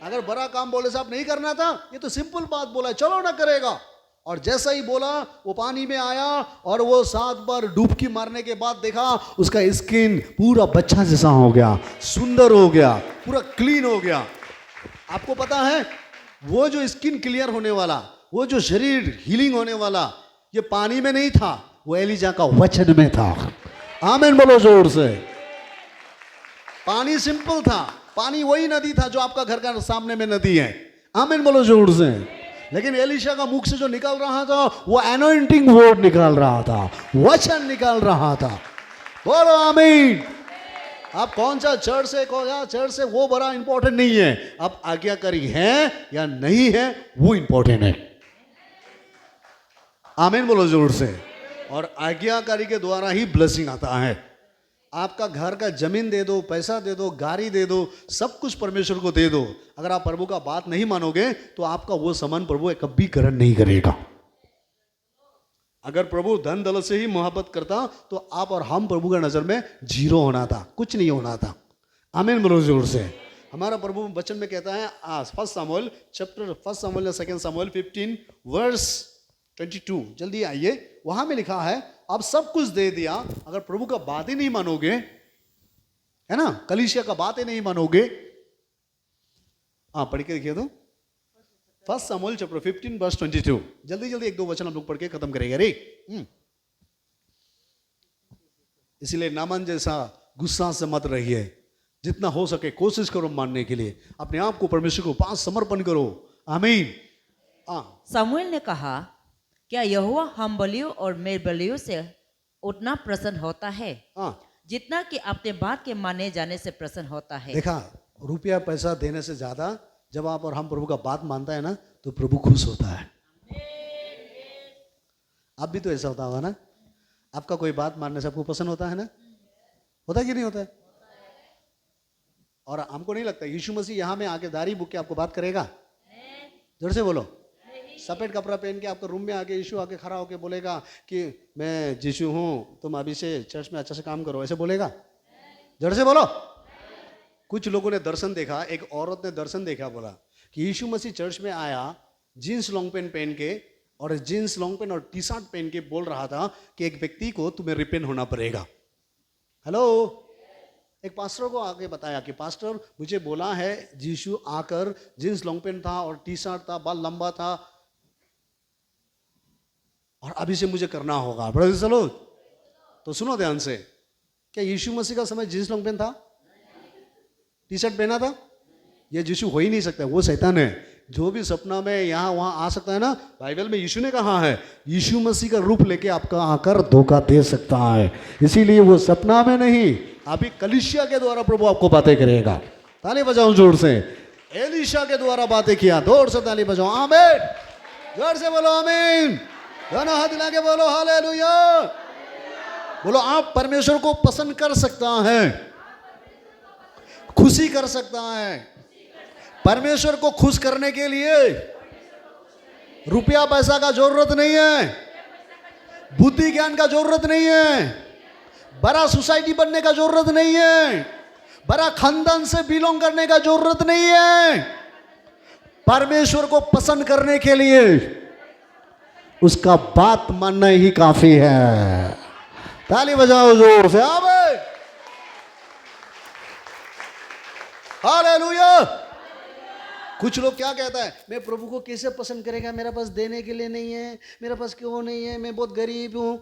[SPEAKER 1] अगर बड़ा काम बोले से आप नहीं करना था, ये तो सिंपल बात बोला, चलो ना करेगा। और जैसा ही बोला वो पानी में आया और वो 7 बार डुबकी मारने के बाद देखा उसका स्किन पूरा बच्चा जैसा हो गया, सुंदर हो गया, पूरा क्लीन हो गया। आपको पता है वो जो स्किन क्लियर होने वाला, वो जो शरीर हीलिंग होने वाला, ये पानी में नहीं था, वो एलिजा का वचन में था। आमीन बोलो जोर से। पानी सिंपल था, पानी वही नदी था जो आपका घर का सामने में नदी है। आमीन बोलो जोर से। लेकिन एलिशा का मुख से जो निकल रहा था वो एनॉइंटिंग वर्ड निकाल रहा था, वचन निकाल रहा था। बोलो आमीन। आप कौन सा चर्च से, कौन सा चर्च से, वो बड़ा इंपॉर्टेंट नहीं है। आप आज्ञाकारी हैं या नहीं है वो इंपॉर्टेंट है। आमीन बोलो जोर से। और आज्ञाकारी के द्वारा ही ब्लेसिंग आता है। आपका घर का जमीन दे दो, पैसा दे दो, गाड़ी दे दो, सब कुछ परमेश्वर को दे दो, अगर आप प्रभु का बात नहीं मानोगे तो आपका वो सामान प्रभु कभी ग्रहण नहीं करेगा। अगर प्रभु धन दौलत से ही मोहब्बत करता तो आप और हम प्रभु का नजर में जीरो होना था, कुछ नहीं होना था। आमीन बोलो जोर से। हमारा प्रभु वचन में कहता है फर्स्ट सामुएल चैप्टर 1 सामुएल या 2 सामुएल 15 वर्स 22, जल्दी आइए, वहां में लिखा है आप सब कुछ दे दिया, अगर प्रभु का बात ही नहीं मानोगे, है ना, कलीसिया का बात ही नहीं मानोगे। पढ़ के देखिए तो फर्स्ट सामुएल चैप्टर 15 वर्स 22, जल्दी जल्दी 1-2 वचन हम लोग पढ़ के खत्म करेंगे रे। इसलिए नामान जैसा गुस्सा से मत रहिए, जितना हो सके कोशिश करो मानने के लिए, अपने आप को परमेश्वर को पास समर्पण करो। आमीन।
[SPEAKER 3] सामुएल ने कहा, क्या यहोवा हम बलियों और मेल बलियों से उतना प्रसन्न होता है जितना कि अपने बात के माने जाने से प्रसन्न होता है।
[SPEAKER 1] देखा, रुपया पैसा देने से ज्यादा जब आप और हम प्रभु का बात मानता है ना तो प्रभु खुश होता है। आप भी तो ऐसा होता होगा ना, आपका कोई बात मानने से आपको पसंद होता है ना, होता है कि नहीं होता है? और हमको नहीं लगता यीशु मसीह यहाँ में आके दाढ़ी बुक के आपको बात करेगा? जोर से बोलो। सफेद कपड़ा पहन के आपके रूम में आके यीशु आके खड़ा होके बोलेगा कि मैं यीशु हूँ, तुम अभी से चर्च में अच्छा से काम करो, ऐसे बोलेगा? जोर से बोलो। कुछ लोगों ने दर्शन देखा, एक औरत ने दर्शन देखा, बोला कि यीशु मसीह चर्च में आया जीन्स लॉन्ग पेंट पहन के, और जीन्स लॉन्ग पेंट और टी शर्ट पहन के बोल रहा था कि एक व्यक्ति को तुम्हें रिपेंट होना पड़ेगा। हेलो, एक पास्टर को आके बताया कि पास्टर मुझे बोला है यीशु आकर जीन्स लॉन्ग पेंट था और टी शर्ट था, बाल लंबा था, और अभी से मुझे करना होगा। ब्रदर चलो तो सुनो ध्यान से, क्या यीशु मसीह का समय जीन्स लॉन्ग पेंट था, टी शर्ट पहना था? ये यीशु हो ही नहीं सकता, वो शैतान है। जो भी सपना में यहाँ वहां आ सकता है ना, बाइबल में यीशु ने कहा है यीशु मसीह का रूप लेके आपका आकर धोखा दे सकता है, इसीलिए वो सपना में नहीं, अभी कलीसिया के द्वारा प्रभु आपको बातें करेगा। ताली बजाओ जोर से। एलीशा के द्वारा बातें किया, जोर से ताली बजाओ। आमीन, जोर से बोलो आमीन, दोनों हाथ हिला के बोलो हालेलुया। बोलो आप परमेश्वर को पसंद कर सकता है, खुशी कर सकता है। परमेश्वर को खुश करने के लिए रुपया पैसा का जरूरत नहीं है, बुद्धि ज्ञान का जरूरत नहीं है, बड़ा सोसाइटी बनने का जरूरत नहीं है, बड़ा खानदान से बिलोंग करने का जरूरत नहीं है। परमेश्वर को पसंद करने के लिए उसका बात मानना ही काफी है। ताली बजाओ जोर से। आमीन, हालेलुया। कुछ लोग क्या कहता है, मैं प्रभु को कैसे पसंद करेगा, मेरा पास देने के लिए नहीं है, मेरा पास क्यों नहीं है, मैं बहुत गरीब हूं।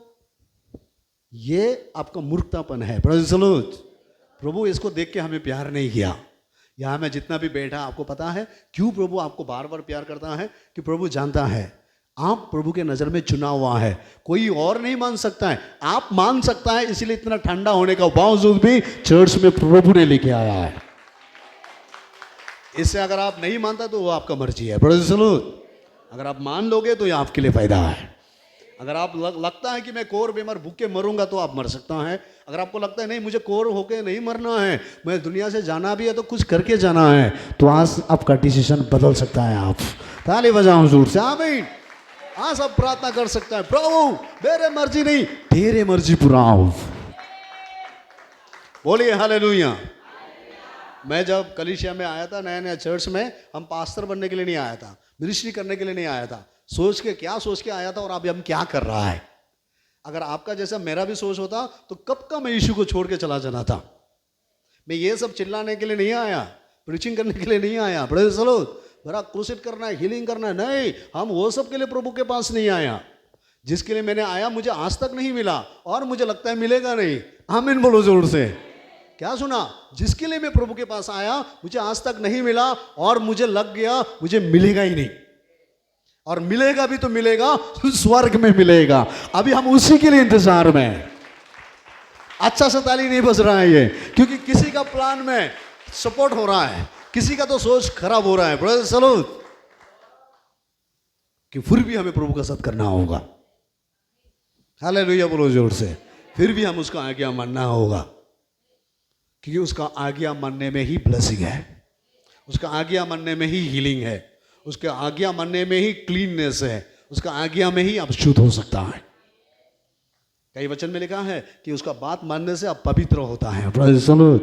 [SPEAKER 1] ये आपका मूर्खतापन है। प्रभु इसको देख के हमें प्यार नहीं किया। यहां में जितना भी बैठा, आपको पता है क्यों प्रभु आपको बार बार प्यार करता है? कि प्रभु जानता है आप प्रभु के नजर में चुना हुआ है, कोई और नहीं मान सकता है, आप मान सकता है। इसीलिए इतना ठंडा होने का बावजूद भी चर्च में प्रभु ने लेके आया है। इससे अगर आप नहीं मानता तो वो आपका मर्जी है। अगर आप मान लोगे तो ये आपके लिए फायदा है। अगर आप लगता है कि मैं कोर बीमार भूखे मरूंगा तो आप मर सकता है। अगर आपको लगता है नहीं मुझे कोर होके नहीं मरना है, मैं दुनिया से जाना भी है तो कुछ करके जाना है, तो आज आपका डिसीजन बदल सकता है। आप ताली बजाओ जोर से। आमीन। आज आप प्रार्थना कर सकता है, प्रभु मेरे मर्जी नहीं तेरे मर्जी पूरा हो। बोलिए हालेलुया। मैं जब कलीसिया में आया था नया नया चर्च में, हम पास्टर बनने के लिए नहीं आया था, मिनिस्ट्री करने के लिए नहीं आया था। सोच के आया था और अभी हम क्या कर रहा है। अगर आपका जैसा मेरा भी सोच होता तो कब का मैं यीशु को छोड़ के चला जाना था। मैं ये सब चिल्लाने के लिए नहीं आया, प्रीचिंग करने के लिए नहीं आया, बड़ा क्रूसेड करना है, हीलिंग करना है, नहीं, हम वो सब के लिए प्रभु के पास नहीं आया। जिसके लिए मैंने आया मुझे आज तक नहीं मिला और मुझे लगता है मिलेगा नहीं। आमीन बोलो जोर से। क्या सुना? जिसके लिए मैं प्रभु के पास आया मुझे आज तक नहीं मिला और मुझे लग गया मुझे मिलेगा ही नहीं, और मिलेगा भी तो मिलेगा स्वर्ग में मिलेगा। अभी हम उसी के लिए इंतजार में हैं। अच्छा सा ताली नहीं बज रहा है ये, क्योंकि किसी का प्लान में सपोर्ट हो रहा है, किसी का तो सोच खराब हो रहा है। ब्रदर सलूट कि फिर भी हमें प्रभु का साथ करना होगा। हालेलुया बोलो जोर से। फिर भी हम उसका आज्ञा मानना होगा, क्योंकि उसका आज्ञा मानने में ही ब्लेसिंग है, उसका आज्ञा मानने में ही हीलिंग है, उसका आज्ञा मानने में ही क्लीननेस है, उसका आज्ञा में ही आप शुद्ध हो सकता है। कई वचन में लिखा है कि उसका बात मानने से अब पवित्र होता है। Praise the Lord।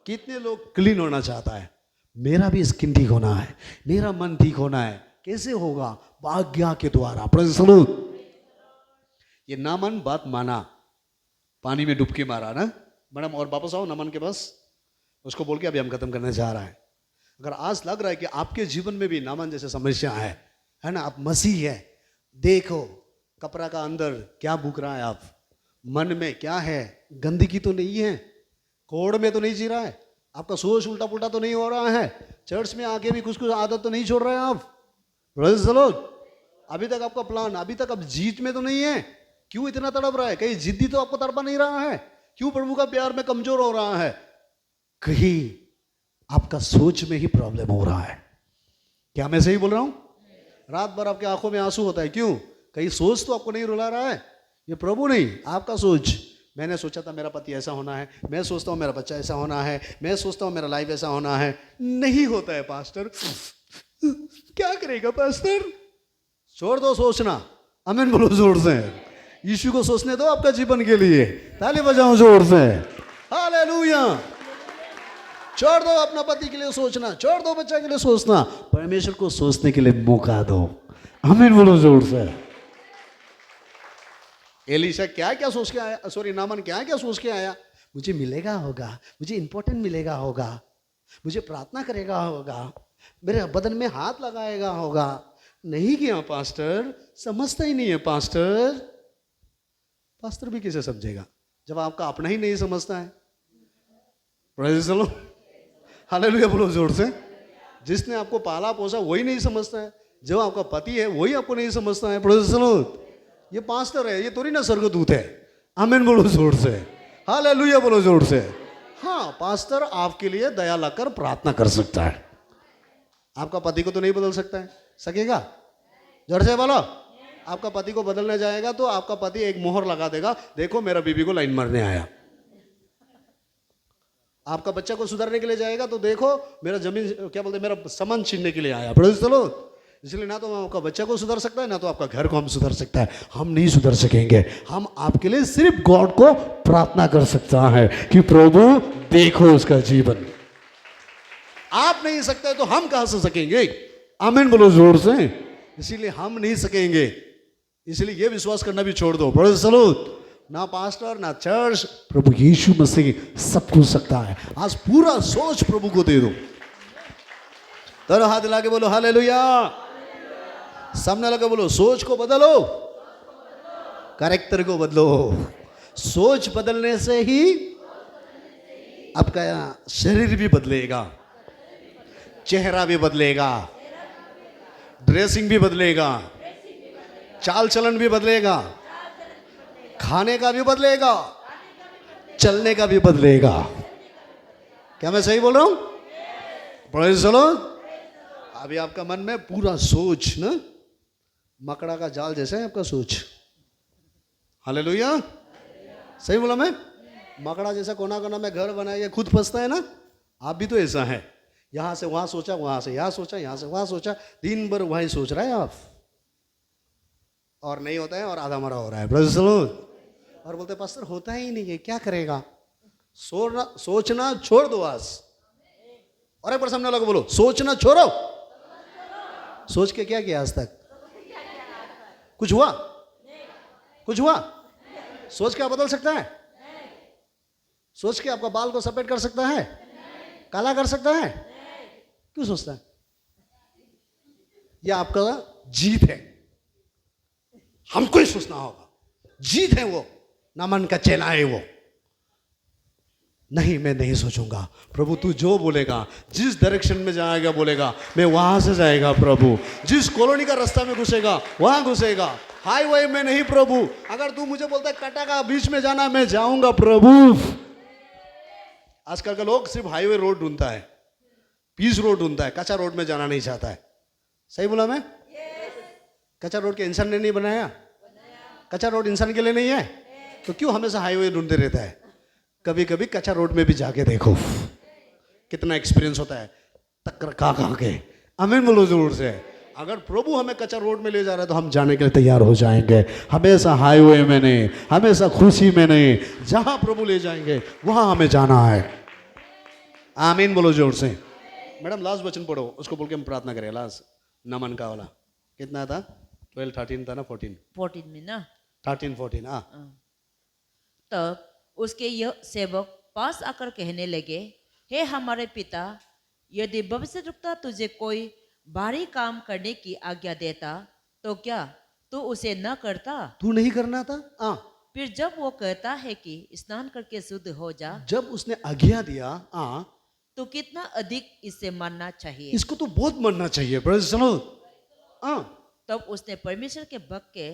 [SPEAKER 1] कितने लोग क्लीन होना चाहता है, मेरा भी स्किन ठीक होना है, मेरा मन ठीक होना है। कैसे होगा? आज्ञा के द्वारा। Praise the Lord। ये नामन बात माना, पानी में डुबकी मारा ना मैडम, और वापस आओ नामन के पास, उसको बोल के अभी हम खत्म करने जा रहा है। अगर आज लग रहा है कि आपके जीवन में भी नामन जैसे समस्या है ना, आप मसीह है, देखो कपड़ा का अंदर क्या भूख रहा है, आप मन में क्या है, गंदगी तो नहीं है, कोड़ में तो नहीं जी रहा है, आपका सोच उल्टा पुल्टा तो नहीं हो रहा है, चर्च में आके भी कुछ कुछ आदत तो नहीं छोड़ रहे हैं आप। Praise the Lord. अभी तक आपका प्लान, अभी तक अब जीत में तो नहीं है, क्यों इतना तड़प रहा है? कहीं जिद्दी तो आपको तड़पा नहीं रहा है? क्यों प्रभु का प्यार में कमजोर हो रहा है? कहीं आपका सोच में ही प्रॉब्लम हो रहा है। क्या मैं सही बोल रहा हूं? रात भर आपके आंखों में आंसू होता है, क्यों? कहीं सोच तो आपको नहीं रुला रहा है? ये प्रभु नहीं, आपका सोच। मैंने सोचा था मेरा पति ऐसा होना है, मैं सोचता हूं मेरा बच्चा ऐसा होना है, मैं सोचता हूं मेरा लाइफ ऐसा होना है। नहीं होता है पास्टर। क्या करेगा पास्टर? छोड़ दो सोचना। आमीन बोलो जोर से। यीशु को सोचने दो आपका जीवन के लिए। ताली बजाओ जोर से। हालेलुया। छोड़ दो अपना पति के लिए सोचना, छोड़ दो बच्चा के लिए सोचना, परमेश्वर को सोचने के लिए मौका दो। आमीन बोलो जोर से। एलीशा क्या क्या सोच के आया, सॉरी नामन क्या क्या सोच के आया? मुझे मिलेगा होगा, मुझे इंपॉर्टेंट मिलेगा होगा, मुझे प्रार्थना करेगा होगा, मेरे बदन में हाथ लगाएगा होगा। नहीं किया पास्टर, समझता ही नहीं है पास्टर। पास्टर भी कैसे समझेगा जब आपका अपना ही नहीं समझता है? Praise the Lord. हालेलुया बोलो जोर से। जिसने आपको पाला पोसा वही नहीं समझता है, जो आपका पति है वही आपको नहीं समझता है। Praise the Lord. ये पास्टर है, ये थोड़ी ना स्वर्गदूत है। आमीन बोलो जोर से। हालेलुया बोलो जोर से। हाँ, पास्टर आपके लिए दया लाकर प्रार्थना कर सकता है, आपका पति को तो नहीं बदल सकता है। सकेगा? जोर से बोलो। आपका पति को बदलने जाएगा तो आपका पति एक मोहर लगा देगा, देखो मेरा बीबी को लाइन मारने आया। आपका बच्चा को सुधारने के लिए जाएगा तो देखो मेरा जमीन क्या बोलते मेरा सामान छीनने के लिए आया। Praise the Lord. इसलिए ना तो आपका बच्चा को सुधार सकता है, ना तो आपका घर को हम सुधार सकता है। हम नहीं सुधार सकेंगे। हम आपके लिए सिर्फ गॉड को प्रार्थना कर सकता है कि प्रभु देखो उसका जीवन। आप नहीं सकते तो हम कहां से सकेंगे? आमीन बोलो जोर से। इसीलिए हम नहीं सकेंगे, इसलिए ये विश्वास करना भी छोड़ दो। Praise the Lord. ना पास्टर ना चर्च, प्रभु यीशु मसीह सब कुछ सकता है। आज पूरा सोच प्रभु को दे दो। तो हाथ हिला के बोलो हालेलुया। सामने लगा बोलो सोच को बदलो, कैरेक्टर को बदलो। सोच बदलने से ही आपका शरीर भी बदलेगा, चेहरा भी बदलेगा, ड्रेसिंग भी बदलेगा, चाल चलन भी बदलेगा, खाने का भी बदलेगा, चलने का भी बदलेगा। क्या मैं सही बोल रहा हूं? Praise the Lord. अभी आपका मन में पूरा सोच ना मकड़ा का जाल जैसा है आपका सोच। हालेलुया। सही बोला मैं? मकड़ा जैसा कोना कोना में घर बनाया खुद फंसता है ना, आप भी तो ऐसा है। यहां से वहां सोचा, वहां से यहां सोचा, यहां से वहां सोचा, दिन भर वहीं सोच रहा है आप, और नहीं होता है और आधा मरा हो रहा है। Praise the Lord. और बोलते पास्टर होता ही नहीं है, क्या करेगा? सोचना छोड़ दो आज। और एक बार सामने लोग बोलो सोचना छोड़ो। सोच के क्या किया आज तक? कुछ हुआ? कुछ हुआ? सोच के आप बदल सकता है? सोच के आपका बाल को सफेद कर सकता है? काला कर सकता है? क्यों सोचता है? यह आपका जीत है, हमको ही सोचना होगा। जीत है वो, नामन का चेला है वो। नहीं, मैं नहीं सोचूंगा। प्रभु तू जो बोलेगा, जिस डायरेक्शन में जाएगा बोलेगा, मैं वहां से जाएगा प्रभु। जिस कॉलोनी का रास्ता में घुसेगा वहां घुसेगा, हाईवे में नहीं प्रभु। अगर तू मुझे बोलता है कटा का बीच में जाना, मैं जाऊंगा प्रभु। आजकल का लोग सिर्फ हाईवे रोड ढूंढता है, पीस रोड ढूंढता है, कच्चा रोड में जाना नहीं चाहता है। सही बोला मैं? कच्चा रोड के इंसान ने नहीं बनाया, कच्चा रोड इंसान के लिए नहीं है, तो क्यों हमेशा हाईवे ढूंढते रहता है? कभी कभी कच्चा रोड में भी जाके देखो कितना एक्सपीरियंस होता है, टक्कर खा के। आमीन बोलो जोर से। अगर प्रभु हमें कच्चा रोड में ले जा रहा है तो हम जाने के लिए तैयार हो जाएंगे। हमेशा हाईवे में नहीं, हमेशा खुशी में नहीं, जहां प्रभु ले जाएंगे वहां हमें जाना है। आमीन बोलो जोर से। मैडम लास्ट वचन पढ़ो, उसको बोल के हम प्रार्थना करें। लास्ट नमन का वाला कितना था? 12, 13 था ना? 14
[SPEAKER 3] में ना।
[SPEAKER 1] 13, 14
[SPEAKER 3] तब उसके यह सेवक पास आकर कहने लगे, हे हमारे पिता, यदि भविष्यद्वक्ता तुझे कोई भारी काम करने की आज्ञा देता तो क्या तू उसे न करता?
[SPEAKER 1] तू नहीं करना था?
[SPEAKER 3] फिर जब वो कहता है कि स्नान करके शुद्ध हो जा,
[SPEAKER 1] जब उसने आज्ञा दिया
[SPEAKER 3] तो कितना अधिक इससे मानना चाहिए।
[SPEAKER 1] इसको तो बहुत मानना चाहिए। Praise the Lord.
[SPEAKER 3] तब उसने परमेश्वर के भक्त के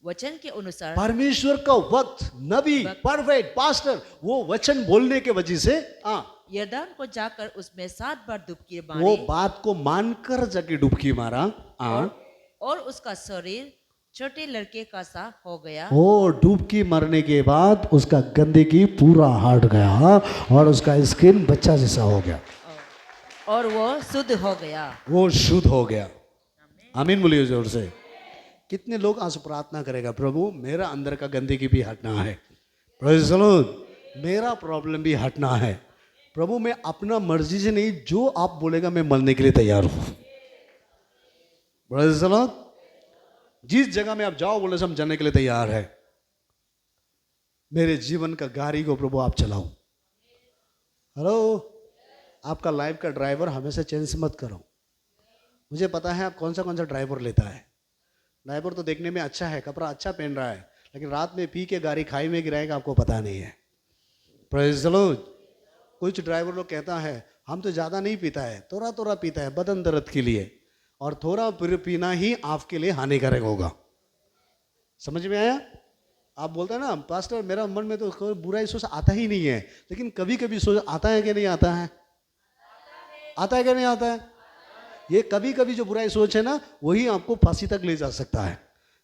[SPEAKER 3] वचन के अनुसार,
[SPEAKER 1] परमेश्वर का वक्त, नबी, परफेक्ट पास्टर, वो वचन बोलने के वजह से
[SPEAKER 3] यरदान को जाकर उसमें 7 बार डुबकी
[SPEAKER 1] वो
[SPEAKER 3] मारी
[SPEAKER 1] बात को मानकर जाके डुबकी मारा।
[SPEAKER 3] और उसका शरीर छोटे लड़के का सा हो गया।
[SPEAKER 1] वो डुबकी मरने के बाद उसका गंदगी पूरा हट गया और उसका स्किन बच्चा जैसा हो गया
[SPEAKER 3] और वो शुद्ध हो गया।
[SPEAKER 1] वो शुद्ध हो गया। आमीन बोलिए जोर से। कितने लोग आज प्रार्थना करेगा, प्रभु मेरा अंदर का गंदगी भी हटना है, प्रेज़ द लॉर्ड, मेरा प्रॉब्लम भी हटना है। प्रभु मैं अपना मर्जी से नहीं, जो आप बोलेगा मैं मरने के लिए तैयार हूं। Praise the Lord. जिस जगह में आप जाओ बोले से हम जाने के लिए तैयार है। मेरे जीवन का गाड़ी को प्रभु आप चलाओ। हेलो, आपका लाइफ का ड्राइवर हमेशा चेंज मत करो। मुझे पता है आप कौन सा ड्राइवर लेता है। ड्राइवर तो देखने में अच्छा है, कपड़ा अच्छा पहन रहा है, लेकिन रात में पी के गाड़ी खाई में गिराएगा आपको पता नहीं है। Praise the Lord. कुछ ड्राइवर लोग कहता है हम तो ज़्यादा नहीं पीता है, थोड़ा थोड़ा पीता है बदन दर्द के लिए, और थोड़ा पीना ही आपके लिए हानिकारक होगा। समझ में आया? आप बोलते हैं ना पास्टर मेरा मन में तो कोई बुरा सोच आता ही नहीं है, लेकिन कभी कभी सोच आता है कि नहीं आता है? आता है कि नहीं आता है? ये कभी कभी जो बुराई सोच है ना वही आपको फांसी तक ले जा सकता है।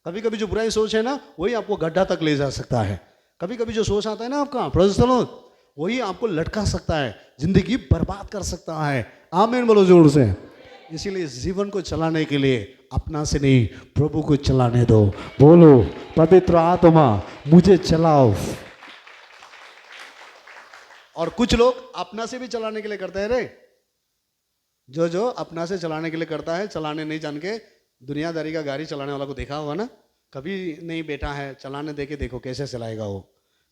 [SPEAKER 1] कभी कभी जो बुराई सोच है ना वही आपको गड्ढा तक ले जा सकता है। कभी कभी जो सोच आता है ना आपका, प्रेज़ द लॉर्ड, वही आपको लटका सकता है, जिंदगी बर्बाद कर सकता है। आमीन बोलो जोर से। इसीलिए जीवन को चलाने के लिए अपना से नहीं प्रभु को चलाने दो। बोलो पवित्र आत्मा मुझे चलाओ। और कुछ लोग अपना से भी चलाने के लिए करते हैं रे। जो अपना से चलाने के लिए करता है, चलाने नहीं जान के दुनियादारी का गाड़ी चलाने वाला को देखा होगा ना, कभी नहीं बैठा है, चलाने दे के देखो कैसे चलाएगा वो।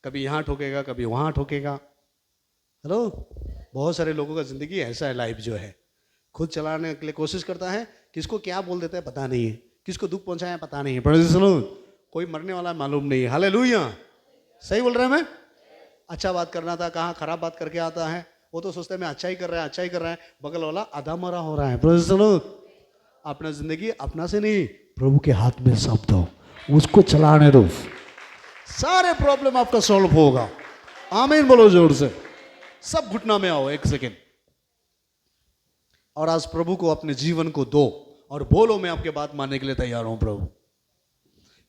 [SPEAKER 1] कभी यहाँ ठोकेगा, कभी वहाँ ठोकेगा। हेलो, बहुत सारे लोगों का जिंदगी ऐसा है, लाइफ जो है खुद चलाने के लिए कोशिश करता है, किसको क्या बोल देता है पता नहीं है, किसको दुख पहुंचाया पता नहीं है। Praise the Lord. कोई मरने वाला मालूम नहीं है। हालेलुया। सही बोल रहा है मैं? अच्छा बात करना था, कहाँ खराब बात करके आता है। वो तो सोचता है मैं अच्छा ही कर रहा है, अच्छा ही कर रहा है, बगल वाला आधा मरा हो रहा है। Praise the Lord. अपना जिंदगी अपना से नहीं प्रभु के हाथ में सौंप दो, उसको चलाने दो, सारे प्रॉब्लम आपका सॉल्व होगा। आमीन बोलो जोर से। सब घुटना में आओ एक सेकेंड और आज प्रभु को अपने जीवन को दो और बोलो मैं आपके बात मानने के लिए तैयार हूं प्रभु।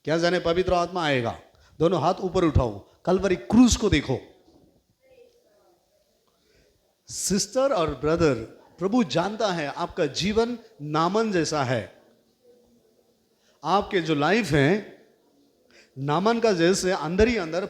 [SPEAKER 1] क्या जाने पवित्र आत्मा आएगा। दोनों हाथ ऊपर उठाओ, कलवरी क्रूज को देखो। सिस्टर और ब्रदर, प्रभु जानता है आपका जीवन नामन जैसा है। आपके जो लाइफ है नामन का जैसे अंदर ही अंदर